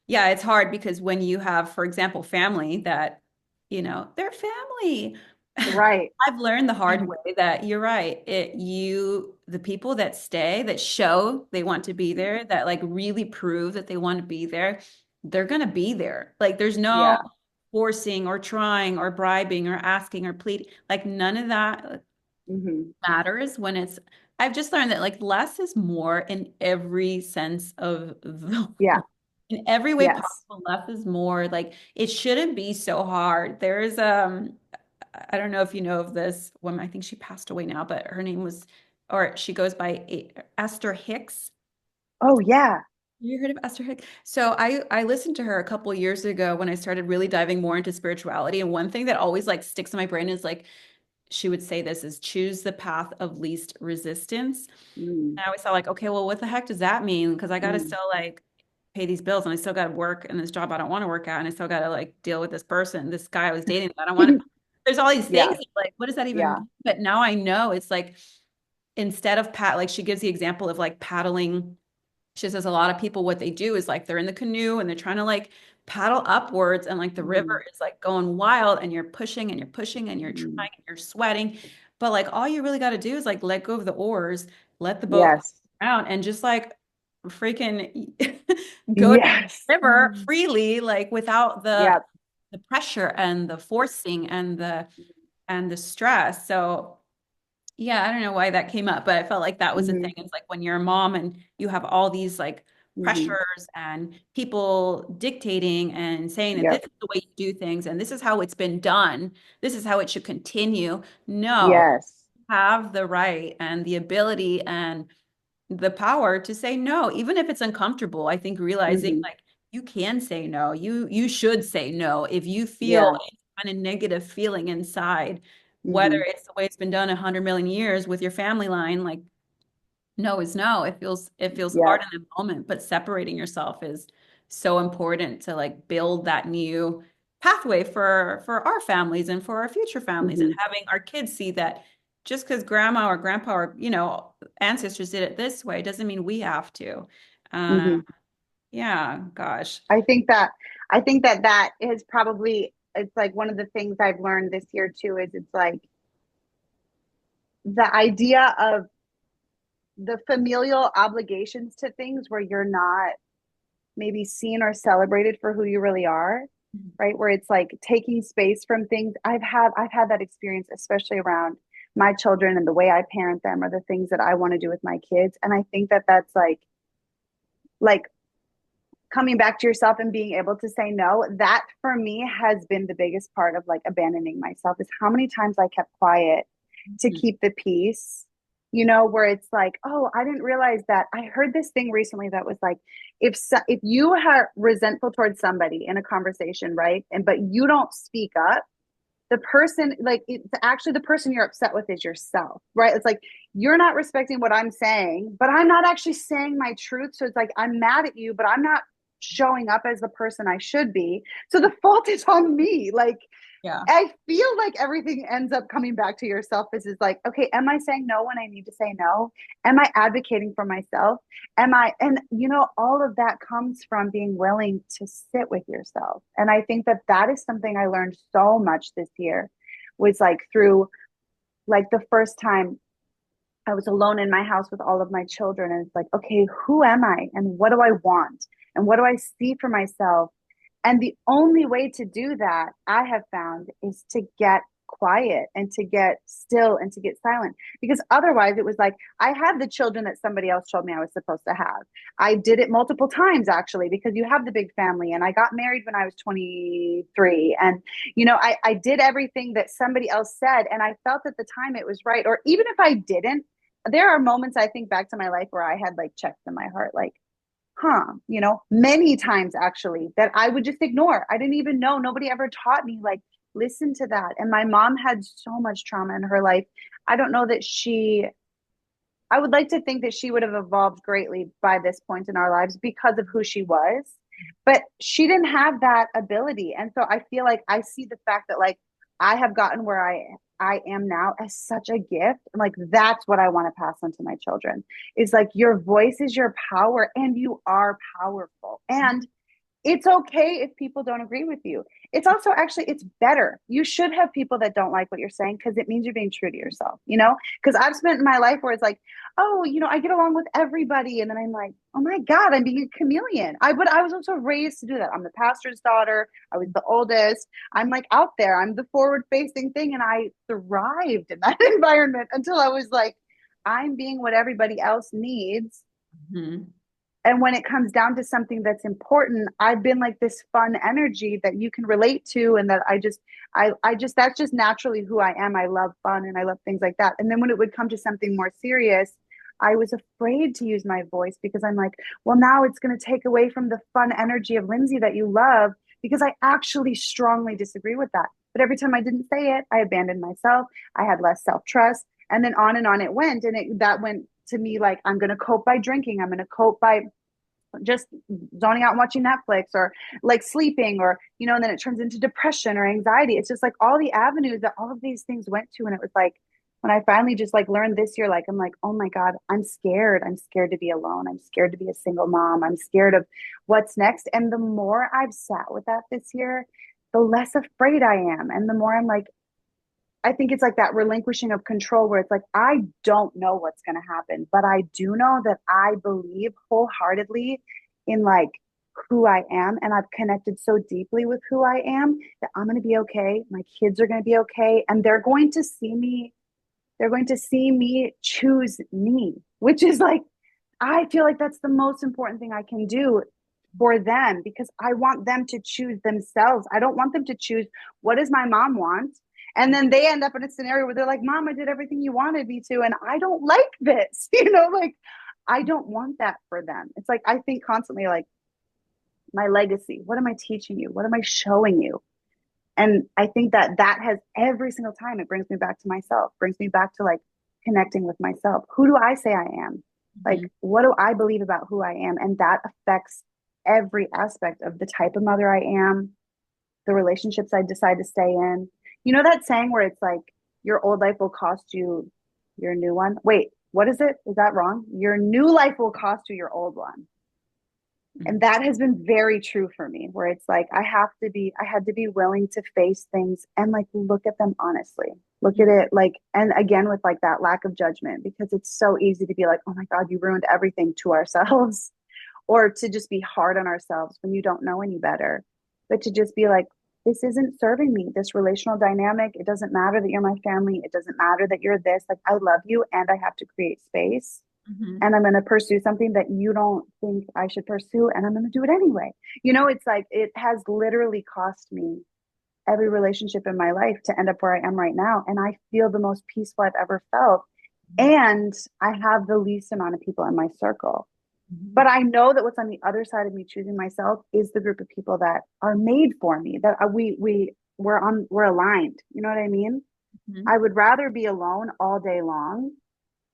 yeah, it's hard because when you have, for example, family that, they're family. Right. I've learned the hard way that you're right. The people that stay, that show they want to be there, that like really prove that they want to be there, they're gonna be there. Like there's no Yeah. forcing or trying or bribing or asking or pleading. Like none of that Hmm. matters when I've just learned that like less is more in every sense of the Yeah. in every way Yes. possible. Less is more. Like it shouldn't be so hard. There's I don't know if you know of this woman. I think she passed away now, but her name was, or she goes by Esther Hicks. Oh, yeah. You heard of Esther Hicks? So I listened to her a couple years ago when I started really diving more into spirituality. And one thing that always like sticks in my brain is like she would say this is choose the path of least resistance. Mm, And I always thought like, okay, well, what the heck does that mean? Because I got to mm. still like pay these bills and I still got to work in this job I don't want to work at. And I still got to like deal with this person, this guy I was dating that I don't want to. There's all these things Yeah. like, what does that even Yeah. mean? But now I know it's like instead of like she gives the example of like paddling. She says a lot of people, what they do is like they're in the canoe and they're trying to like paddle upwards and like the Mm, river is like going wild and you're pushing and you're pushing and you're mm. trying and you're sweating. But like all you really got to do is like let go of the oars, let the boat Yes. around and just like freaking go down Yes. the river freely, like without Yep. the pressure and the forcing and the stress. So yeah, I don't know why that came up, but I felt like that was the thing. Hmm. It's like when you're a mom and you have all these like Hmm. pressures and people dictating and saying that this Yep. is the way you do things and this is how it's been done. This is how it should continue. No, Yes. have the right and the ability and the power to say no, even if it's uncomfortable. I think realizing Hmm. like you can say no. You should say no if you feel Yeah. any kind of negative feeling inside, whether Hmm. it's the way it's been done 100 million years with your family line, like no is no. It feels hard Yep. in the moment, but separating yourself is so important to like build that new pathway for our families and for our future families and Hmm. having our kids see that just because grandma or grandpa or ancestors did it this way doesn't mean we have to. Uh, Hmm. yeah, gosh. I think that that is probably it's like one of the things I've learned this year too is it's like the idea of the familial obligations to things where you're not maybe seen or celebrated for who you really are, right? Where it's like taking space from things. I've had that experience, especially around my children and the way I parent them or the things that I want to do with my kids. And I think that that's like coming back to yourself and being able to say no. That for me has been the biggest part of like abandoning myself is how many times I kept quiet to Mhm. keep the peace, where it's like, oh, I didn't realize that. I heard this thing recently that was like, if you are resentful towards somebody in a conversation, right, and but you don't speak up, the person, like, it's actually the person you're upset with is yourself, right? It's like you're not respecting what I'm saying, but I'm not actually saying my truth. So it's like I'm mad at you, but I'm not showing up as the person I should be. So the fault is on me. Like Yeah. I feel like everything ends up coming back to yourself. This is like, okay, am I saying no when I need to say no? Am I advocating for myself? And all of that comes from being willing to sit with yourself. And I think that that is something I learned so much this year was like through like the first time I was alone in my house with all of my children. And it's like, okay, who am I? And what do I want? And what do I see for myself? And the only way to do that, I have found, is to get quiet and to get still and to get silent. Because otherwise, it was like, I had the children that somebody else told me I was supposed to have. I did it multiple times, actually, because you have the big family. And I got married when I was 23. And, I did everything that somebody else said. And I felt at the time it was right. Or even if I didn't, there are moments I think back to my life where I had like checks in my heart, like, many times actually that I would just ignore. I didn't even know. Nobody ever taught me, like, listen to that. And my mom had so much trauma in her life. I don't know that I would like to think that she would have evolved greatly by this point in our lives because of who she was. But she didn't have that ability. And so I feel like I see the fact that, like, I have gotten where I am now as such a gift. Like, that's what I want to pass on to my children, is like, your voice is your power and you are powerful. And it's okay if people don't agree with you. It's also actually, it's better. You should have people that don't like what you're saying, because it means you're being true to yourself, because I've spent my life where it's like, oh, I get along with everybody. And then I'm like, oh my God, I'm being a chameleon. But I was also raised to do that. I'm the pastor's daughter. I was the oldest. I'm like out there. I'm the forward facing thing. And I thrived in that environment until I was like, I'm being what everybody else needs. Mm-hmm. And when it comes down to something that's important, I've been like this fun energy that you can relate to. And that I just, that's just naturally who I am. I love fun and I love things like that. And then when it would come to something more serious, I was afraid to use my voice, because I'm like, well, now it's going to take away from the fun energy of Lindsay that you love, because I actually strongly disagree with that. But every time I didn't say it, I abandoned myself. I had less self-trust. And then on it went. And that went to me like, I'm going to cope by drinking. I'm going to cope by just zoning out and watching Netflix, or like sleeping, or, and then it turns into depression or anxiety. It's just like all the avenues that all of these things went to. And it was like, when I finally just like learned this year, like, I'm like, oh my God, I'm scared. I'm scared to be alone. I'm scared to be a single mom. I'm scared of what's next. And the more I've sat with that this year, the less afraid I am. And the more I'm like, I think it's like that relinquishing of control, where it's like, I don't know what's going to happen, but I do know that I believe wholeheartedly in like who I am. And I've connected so deeply with who I am that I'm going to be okay. My kids are going to be okay. And they're going to see me choose me, which is like, I feel like that's the most important thing I can do for them, because I want them to choose themselves. I don't want them to choose, what does my mom want? And then they end up in a scenario where they're like, Mom, I did everything you wanted me to, and I don't like this. Like, I don't want that for them. It's like, I think constantly, like, my legacy, what am I teaching you? What am I showing you? And I think that has, every single time, it brings me back to myself, brings me back to like connecting with myself. Who do I say I am? Like, Mm-hmm. what do I believe about who I am? And that affects every aspect of the type of mother I am, the relationships I decide to stay in. You know that saying where it's like, your old life will cost you your new one? Wait, what is it? Is that wrong? Your new life will cost you your old one. And that has been very true for me, where it's like, I had to be willing to face things and like look at them honestly, look at it like, and again, with like that lack of judgment, because it's so easy to be like, oh my God, you ruined everything, to ourselves, or to just be hard on ourselves when you don't know any better. But to just be like, this isn't serving me, this relational dynamic. It doesn't matter that you're my family. It doesn't matter that you're this. Like, I love you and I have to create space, Mm-hmm. and I'm going to pursue something that you don't think I should pursue, and I'm going to do it anyway. It's like, it has literally cost me every relationship in my life to end up where I am right now. And I feel the most peaceful I've ever felt. And I have the least amount of people in my circle. Mm-hmm. But I know that what's on the other side of me choosing myself is the group of people that are made for me, that we're aligned. You know what I mean? Mm-hmm. I would rather be alone all day long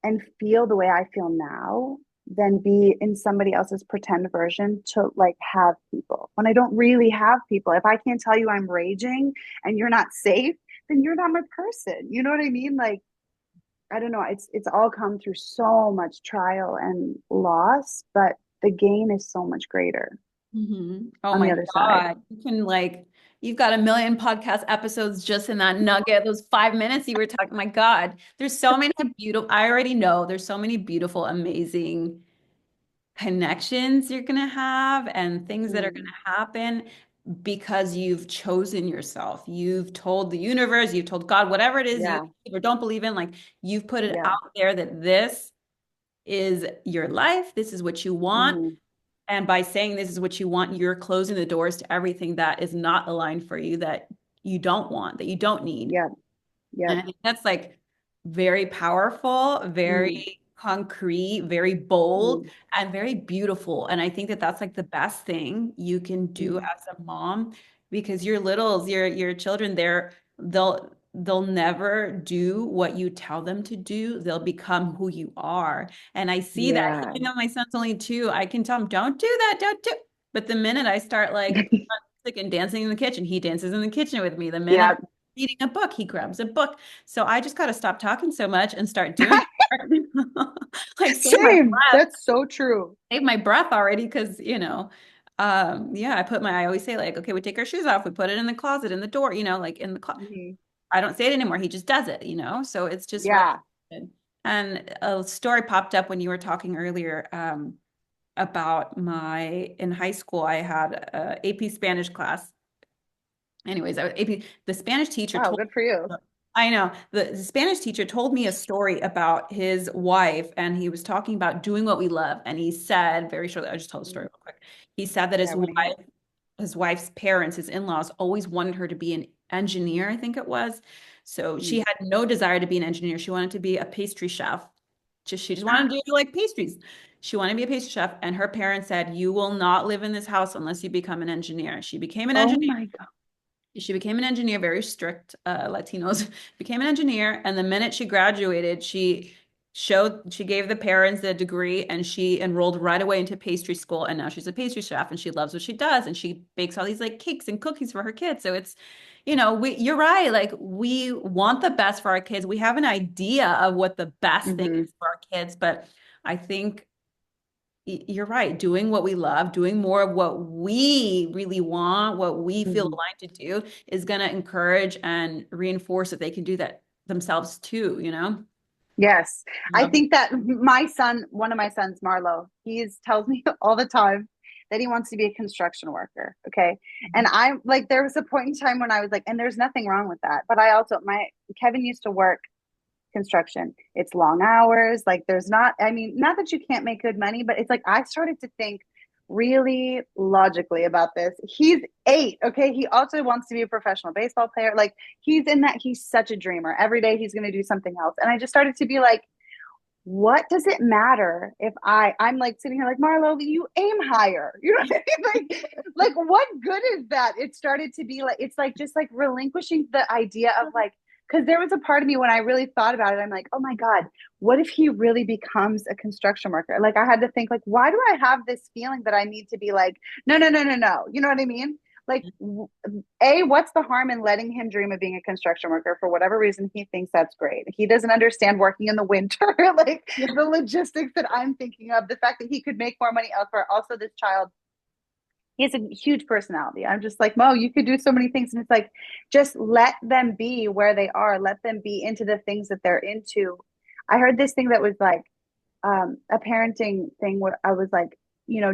and feel the way I feel now than be in somebody else's pretend version to like have people when I don't really have people. If I can't tell you I'm raging and you're not safe, then you're not my person. You know what I mean? Like, I don't know. It's all come through so much trial and loss, but the gain is so much greater Mm-hmm. Oh on the my other side. God. You can like, you've got a million podcast episodes just in that nugget, those 5 minutes you were talking. My God, there's so many beautiful, I already know there's so many beautiful, amazing connections you're going to have and things that are going Mm, to happen because you've chosen yourself. You've told the universe, you've told God, whatever it is you yeah, believe or don't believe in, like you've put it yeah, out there that this is your life. This is what you want. mm, And by saying this is what you want, you're closing the doors to everything that is not aligned for you, that you don't want, that you don't need. yeah, yeah, And I think that's like very powerful, mm, very concrete, very bold, Mm, and very beautiful. And I think that that's like the best thing you can do mm. as a mom because your littles, your children, they'll never do what you tell them to do. They'll become who you are. And I see that Yeah. even though my son's only 2, I can tell him, don't do that, don't do. But the minute I start like putting on music and dancing in the kitchen, he dances in the kitchen with me. The minute Yeah. I'm reading a book, he grabs a book. So I just got to stop talking so much and start doing like Same. That's so true. save my breath already because yeah, I always say like, okay, we take our shoes off, we put it in the closet, in the door, like in the closet. Mhm. I don't say it anymore. He just does it, so it's just really Yeah. good. And a story popped up when you were talking earlier about in high school, I had a AP Spanish class. Anyways, the Spanish teacher Wow, told good for you. I know. The Spanish teacher told me a story about his wife, and he was talking about doing what we love. And he said, very shortly, I'll just tell the story Mm. real quick. He said that Yeah, I want to hear it. his wife's parents, his in-laws, always wanted her to be an engineer, I think it was. So she Mm. had no desire to be an engineer. She wanted to be a pastry chef. She just wanted to do like pastries. She wanted to be a pastry chef, and her parents said, "You will not live in this house unless you become an engineer." She became an Oh engineer. my God. She became an engineer, very strict Latinos, became an engineer. And the minute she graduated, she gave the parents the degree and she enrolled right away into pastry school. And now she's a pastry chef and she loves what she does. And she bakes all these like cakes and cookies for her kids. So you're right. Like we want the best for our kids. We have an idea of what the best thing Hmm. is for our kids. But I think you're right. Doing what we love, doing more of what we really want, what we feel Hmm. aligned to do is going to encourage and reinforce that they can do that themselves too. Yes. I Love. think that one of my sons, Marlo, he's tells me all the time that he wants to be a construction worker. Okay. And I'm like, there was a point in time when I was like, and there's nothing wrong with that. But I also, Kevin used to work construction. It's long hours. Like there's not, I mean, not that you can't make good money, but it's like I started to think really logically about this. He's 8, okay? He also wants to be a professional baseball player. Like he's such a dreamer. Every day he's going to do something else. And I just started to be like, what does it matter if I'm like sitting here like Marlo, you aim higher. You know what I mean? Like what good is that? It started to be like it's like just like relinquishing the idea of like because there was a part of me when I really thought about it, I'm like, oh my God, what if he really becomes a construction worker? Like I had to think like, why do I have this feeling that I need to be like, no, no, no, no, no. You know what I mean? Like what's the harm in letting him dream of being a construction worker for whatever reason he thinks that's great? He doesn't understand working in the winter, like Yeah. the logistics that I'm thinking of, the fact that he could make more money elsewhere. Also, this child, he has a huge personality. I'm just like, Mo, you could do so many things. And it's like, just let them be where they are, let them be into the things that they're into. I heard this thing that was like, a parenting thing where I was like,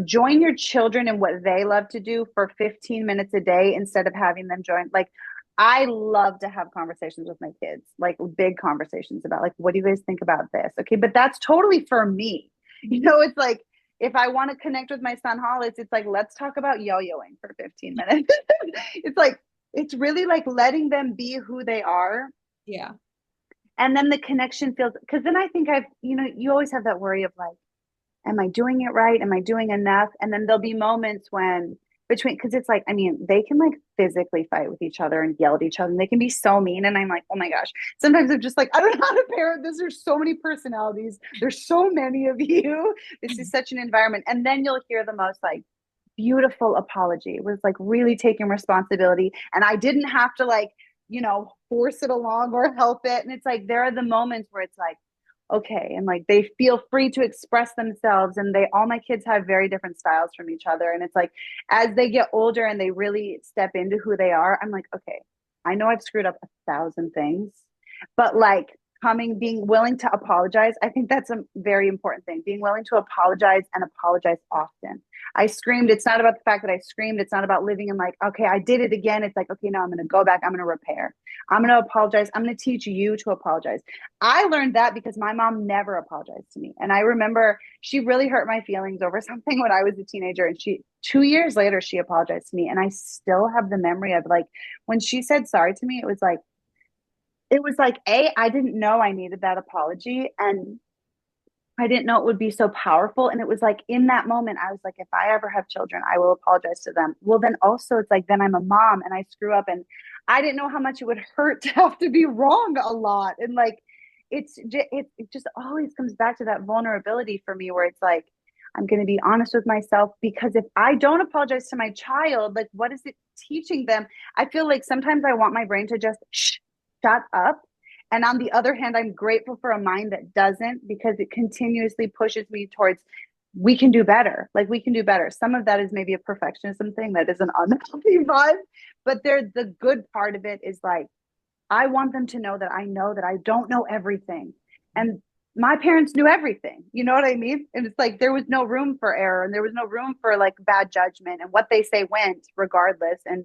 join your children in what they love to do for 15 minutes a day instead of having them join. Like, I love to have conversations with my kids, like big conversations about like, what do you guys think about this? Okay, but that's totally for me. It's like if I want to connect with my son Hollis, it's like, let's talk about yo-yoing for 15 minutes. It's like, it's really like letting them be who they are Yeah. and then the connection feels because then I think you always have that worry of like, am I doing it right? Am I doing enough? And then there'll be moments when between because it's like, I mean, they can like physically fight with each other and yell at each other and they can be so mean. And I'm like, oh my gosh. Sometimes I'm just like, I don't know how to parent this. There's so many personalities. There's so many of you. This is such an environment. And then you'll hear the most like beautiful apology. It was like really taking responsibility. And I didn't have to like, force it along or help it. And it's like there are the moments where it's like, okay, and like they feel free to express themselves. And all my kids have very different styles from each other. And it's like as they get older and they really step into who they are, I'm like, okay, I know I've screwed up 1,000 things, but like being willing to apologize, I think that's a very important thing. Being willing to apologize and apologize often. I screamed. It's not about the fact that I screamed. It's not about living in like, okay, I did it again. It's like, okay, now I'm going to go back. I'm going to repair. I'm going to apologize. I'm going to teach you to apologize. I learned that because my mom never apologized to me. And I remember she really hurt my feelings over something when I was a teenager. And 2 years later, she apologized to me. And I still have the memory of like, when she said sorry to me, it was like, I didn't know I needed that apology. And I didn't know it would be so powerful. And it was like in that moment, I was like, if I ever have children, I will apologize to them. Well, then also it's like, then I'm a mom and I screw up and I didn't know how much it would hurt to have to be wrong a lot. And like, it just always comes back to that vulnerability for me where it's like, I'm going to be honest with myself because if I don't apologize to my child, like, what is it teaching them? I feel like sometimes I want my brain to just shut up, and on the other hand, I'm grateful for a mind that doesn't because it continuously pushes me towards we can do better. Like we can do better. Some of that is maybe a perfectionism thing that is an unhealthy vibe, but the good part of it is like I want them to know that I don't know everything. And my parents knew everything. You know what I mean? And it's like there was no room for error and there was no room for like bad judgment and what they say went regardless. And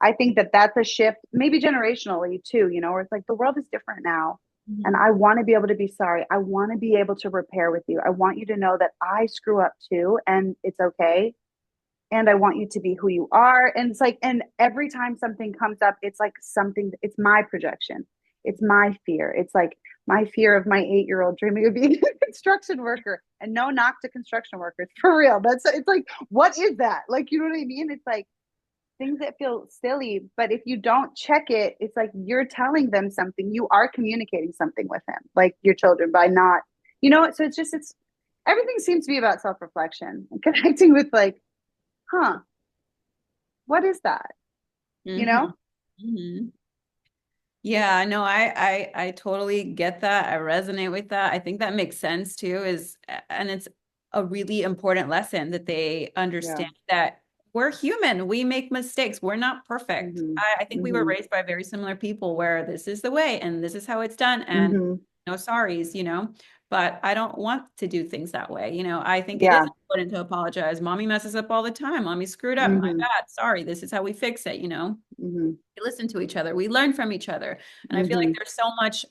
I think that that's a shift, maybe generationally too, you know, where it's like the world is different now. And Mhm. I want to be able to be sorry. I want to be able to repair with you. I want you to know that I screw up too and it's okay. And I want you to be who you are. And it's like, and every time something comes up, it's like something, it's my projection. It's my fear. It's like my fear of my 8-year-old dreaming of being a construction worker and no knock to construction workers for real. That's, it's like, what is that? Like, you know what I mean? It's like, things that feel silly, but if you don't check it, it's like you're telling them something. You are communicating something with them, like your children, by not, you know. So it's just it's everything seems to be about self reflection and connecting with like, huh, what is that? You Mhm. know? Mhm. Yeah, no, I totally get that. I resonate with that. I think that makes sense too, and it's a really important lesson that they Yeah. understand that we're human. We make mistakes. We're not perfect. Mm-hmm. I think we were Mm-hmm. raised by very similar people where this is the way and this is how it's done and Mm-hmm. no sorries, But I don't want to do things that way. I think it is Yeah. important to apologize. Mommy messes up all the time. Mommy screwed up. My Mm-hmm. bad. Sorry. This is how we fix it. Mm-hmm. We listen to each other. We learn from each other. And I feel like Mm-hmm. there's so much,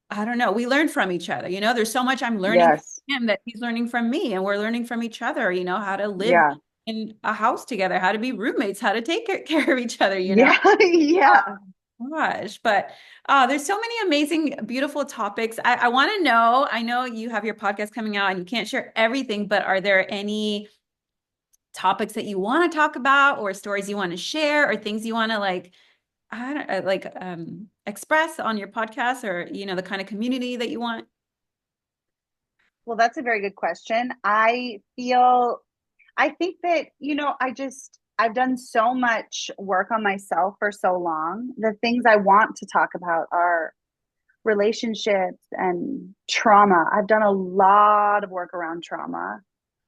I don't know, we learn from each other. There's so much I'm learning from Yes. him that he's learning from me, and we're learning from each other, how to live Yeah. in a house together, how to be roommates, how to take care of each other. Yeah. Yeah. Gosh, but there's so many amazing, beautiful topics. I want to know, I know you have your podcast coming out and you can't share everything, but are there any topics that you want to talk about or stories you want to share or things you want to like I don't express on your podcast or the kind of community that you want? Well, that's a very good question. I think that, I've done so much work on myself for so long. The things I want to talk about are relationships and trauma. I've done a lot of work around trauma.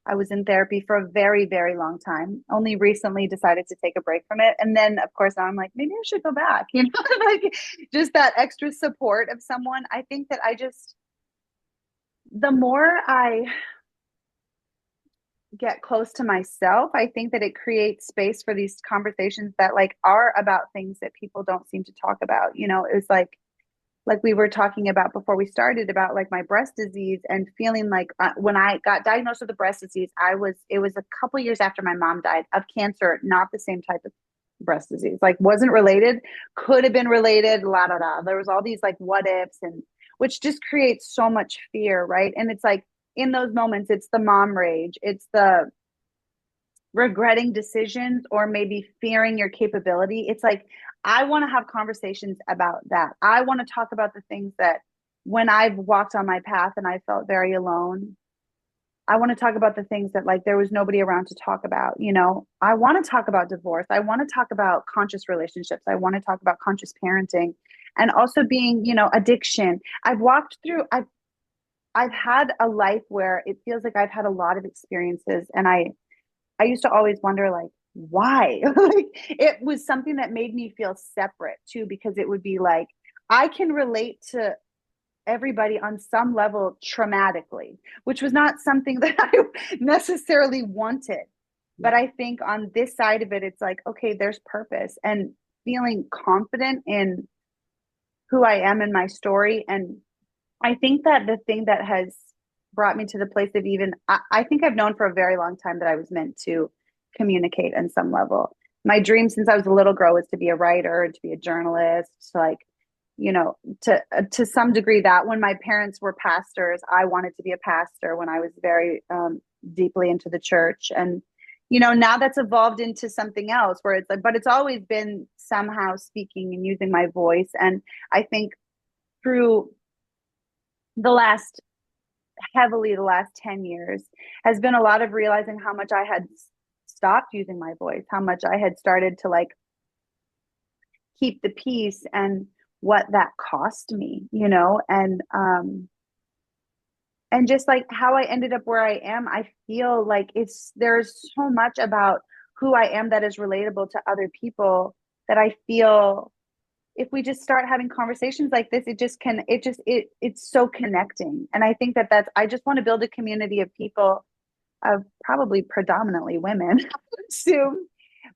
I was in therapy for a very, very long time. Only recently decided to take a break from it. And then, of course, now I'm like, maybe I should go back, like just that extra support of someone. I think that the more I get close to myself, I think that it creates space for these conversations that like are about things that people don't seem to talk about. It was like we were talking about before we started about like my breast disease and feeling like when I got diagnosed with the breast disease, it was a couple years after my mom died of cancer, not the same type of breast disease, like wasn't related, could have been related, la da da. There was all these like what ifs and which just creates so much fear, right? And it's like in those moments, it's the mom rage, it's the regretting decisions or maybe fearing your capability. It's like, I want to have conversations about that. I want to talk about the things that when I've walked on my path and I felt very alone, I want to talk about the things that like there was nobody around to talk about. I want to talk about divorce. I want to talk about conscious relationships. I want to talk about conscious parenting and also being, addiction. I've had a life where it feels like I've had a lot of experiences and I used to always wonder like why? Like it was something that made me feel separate too because it would be like I can relate to everybody on some level traumatically, which was not something that I necessarily wanted. But Yeah. I think on this side of it it's like okay, there's purpose and feeling confident in who I am and my story. And I think that the thing that has brought me to the place of I think I've known for a very long time that I was meant to communicate on some level. My dream since I was a little girl was to be a writer, to be a journalist, to like you know, to some degree that when my parents were pastors, I wanted to be a pastor when I was very deeply into the church. And, you know, now that's evolved into something else where it's like, but it's always been somehow speaking and using my voice. And I think through the last heavily the last 10 years has been a lot of realizing how much I had stopped using my voice, how much I had started to like keep the peace and what that cost me, you know, and just like how I ended up where I am, I feel like there's so much about who I am that is relatable to other people that I feel if we just start having conversations like this, it's so connecting. And I think that I just want to build a community of people, of probably predominantly women, I would assume,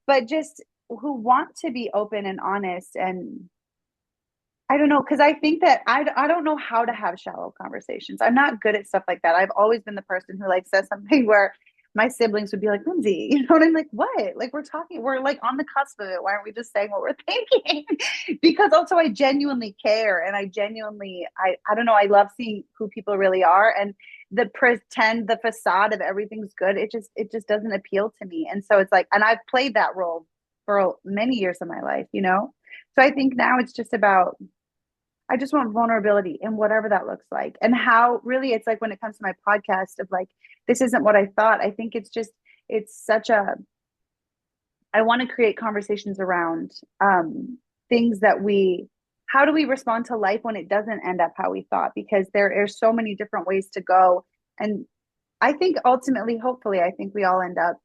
but just who want to be open and honest. And I don't know, because I think that I don't know how to have shallow conversations. I'm not good at stuff like that. I've always been the person who like says something where my siblings would be like, Lindsay, you know, and I'm like, what? Like we're like on the cusp of it. Why aren't we just saying what we're thinking? Because also I genuinely care and I don't know, I love seeing who people really are, and the facade of everything's good. It just doesn't appeal to me. And so it's like, and I've played that role for many years of my life, you know? So I think now it's just about I just want vulnerability in whatever that looks like. And how really it's like when it comes to my podcast of like, this isn't what I thought. I think it's such a, I want to create conversations around things how do we respond to life when it doesn't end up how we thought? Because there are so many different ways to go. And I think ultimately, hopefully, I think we all end up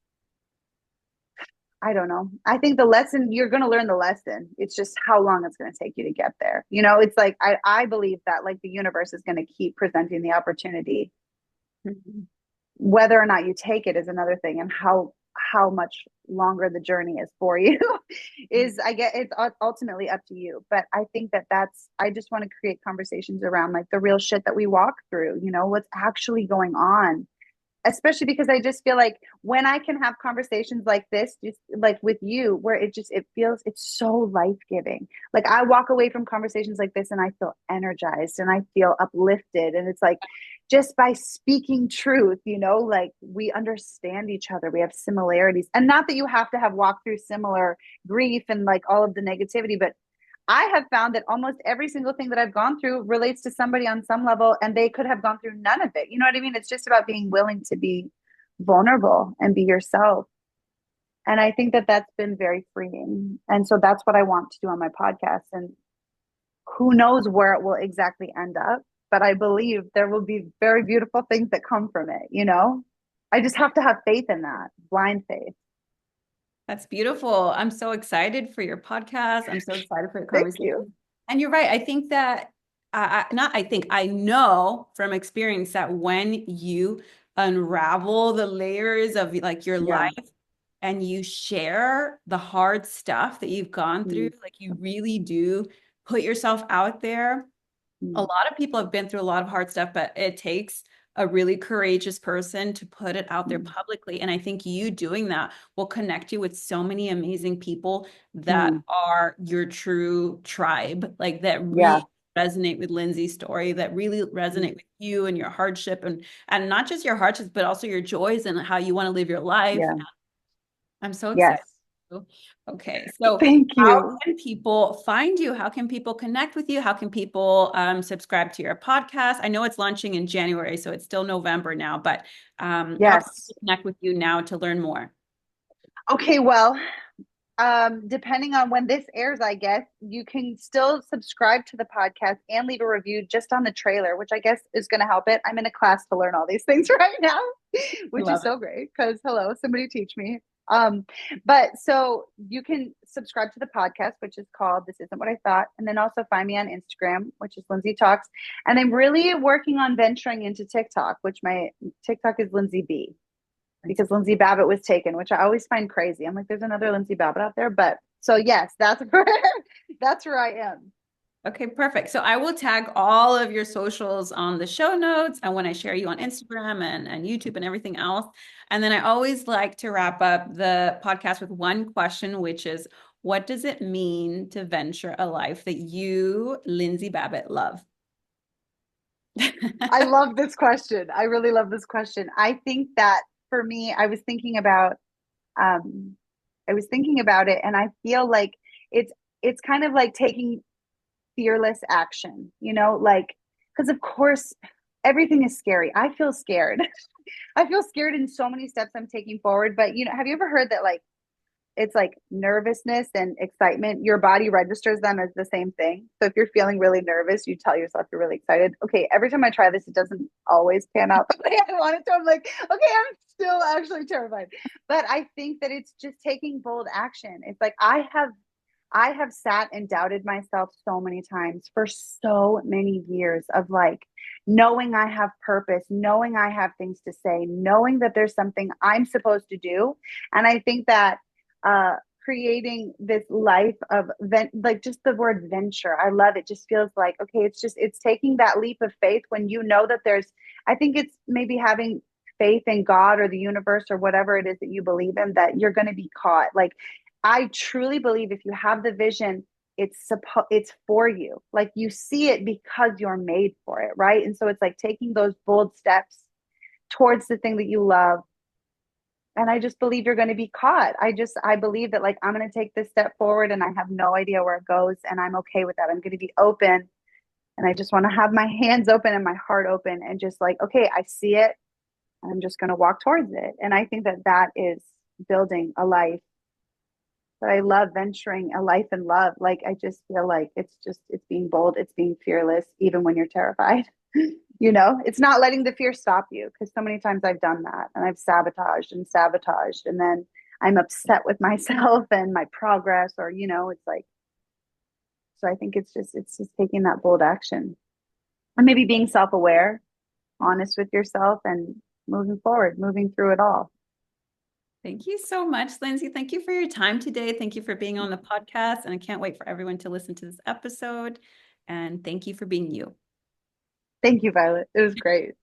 I don't know. I think the lesson, you're going to learn the lesson. It's just how long it's going to take you to get there. You know, it's like, I believe that like the universe is going to keep presenting the opportunity. Mhm. Whether or not you take it is another thing. And how much longer the journey is for you is, I get it's ultimately up to you. But I think I just want to create conversations around like the real shit that we walk through, you know, what's actually going on, especially because I just feel like when I can have conversations like this, just like with you, where it's so life giving. Like I walk away from conversations like this and I feel energized and I feel uplifted. And it's like just by speaking truth, you know, like we understand each other, we have similarities. And not that you have to have walked through similar grief and like all of the negativity, but I have found that almost every single thing that I've gone through relates to somebody on some level, and they could have gone through none of it. You know what I mean? It's just about being willing to be vulnerable and be yourself. And I think that that's been very freeing. And so that's what I want to do on my podcast. And who knows where it will exactly end up, but I believe there will be very beautiful things that come from it, you know? I just have to have faith in that, blind faith. That's beautiful. I'm so excited for your podcast. I'm so excited for your Thank you. conversation. And you're right. I think that not I think I know from experience that when you unravel the layers of like your Yeah. life and you share the hard stuff that you've gone through, Mm, like you really do put yourself out there. A mm, lot of people have been through a lot of hard stuff, but it takes a really courageous person to put it out there mm, publicly. And I think you doing that will connect you with so many amazing people that mm. are your true tribe, like that Yeah. really resonate with Lindsay's story, that really Mm, resonate with you and your hardship and not just your hardships, but also your joys and how you want to live your life. yeah. I'm so excited. Yes. Okay, so Thank how you. can people find you? How can people connect with you? How can people subscribe to your podcast? I know it's launching in January, so it's still November now, but how can Yes. people connect with you now to learn more? Okay, well, depending on when this airs, I guess you can still subscribe to the podcast and leave a review just on the trailer, which I guess is going to help it. I'm in a class to learn all these things right now, I which is love it. so great because hello, somebody teach me. Um, but so you can subscribe to the podcast, which is called This Isn't What I Thought, and then also find me on Instagram, which is Lindsay Talks. And I'm really working on venturing into TikTok, which my TikTok is Lindsay B, because Lindsey Babbit was taken, which I always find crazy. I'm like, there's another Lindsey Babbit out there. But so yes, that's where I am. Okay, perfect. So I will tag all of your socials on the show notes and when I share you on Instagram and YouTube and everything else. And then I always like to wrap up the podcast with one question, which is, What does it mean to venture a life that you, Lindsey Babbit, love? I love this question. I really love this question. I think that for me, um I was thinking about it, and I feel like it's it's kind of like taking fearless action, like, because of course everything is scary. I feel scared. I feel scared in so many steps I'm taking forward, but have you ever heard that, like, it's like nervousness and excitement, your body registers them as the same thing. So if you're feeling really nervous, you tell yourself you're really excited. Okay, every time I try this, it doesn't always pan out the way I want it to. I'm like, okay, I'm still actually terrified. But I think that it's just taking bold action. It's like I have sat and doubted myself so many times for so many years, of like knowing I have purpose, knowing I have things to say, knowing that there's something I'm supposed to do. And I think that uh, creating this life of like, just the word venture, I love it. Just feels like, okay, it's taking that leap of faith when you know that I think it's maybe having faith in God or the universe or whatever it is that you believe in, that you're going to be caught. Like, I truly believe if you have the vision, it's for you. Like, you see it because you're made for it, right? And so it's like taking those bold steps towards the thing that you love. And I just believe you're going to be caught. I believe that, like, I'm going to take this step forward and I have no idea where it goes, and I'm okay with that. I'm going to be open, and I just want to have my hands open and my heart open, and just like, okay, I see it, and I'm just going to walk towards it. And I think that that is building a life. But I love venturing a life in love. Like, I just feel like it's being bold, it's being fearless, even when you're terrified. It's not letting the fear stop you, because so many times I've done that, and I've sabotaged, and then I'm upset with myself and my progress, or, it's like, so I think it's just taking that bold action, and maybe being self-aware, honest with yourself, and moving forward, moving through it all. Thank you so much, Lindsay. Thank you for your time today. Thank you for being on the podcast. And I can't wait for everyone to listen to this episode. And thank you for being you. Thank you, Violet. It was great.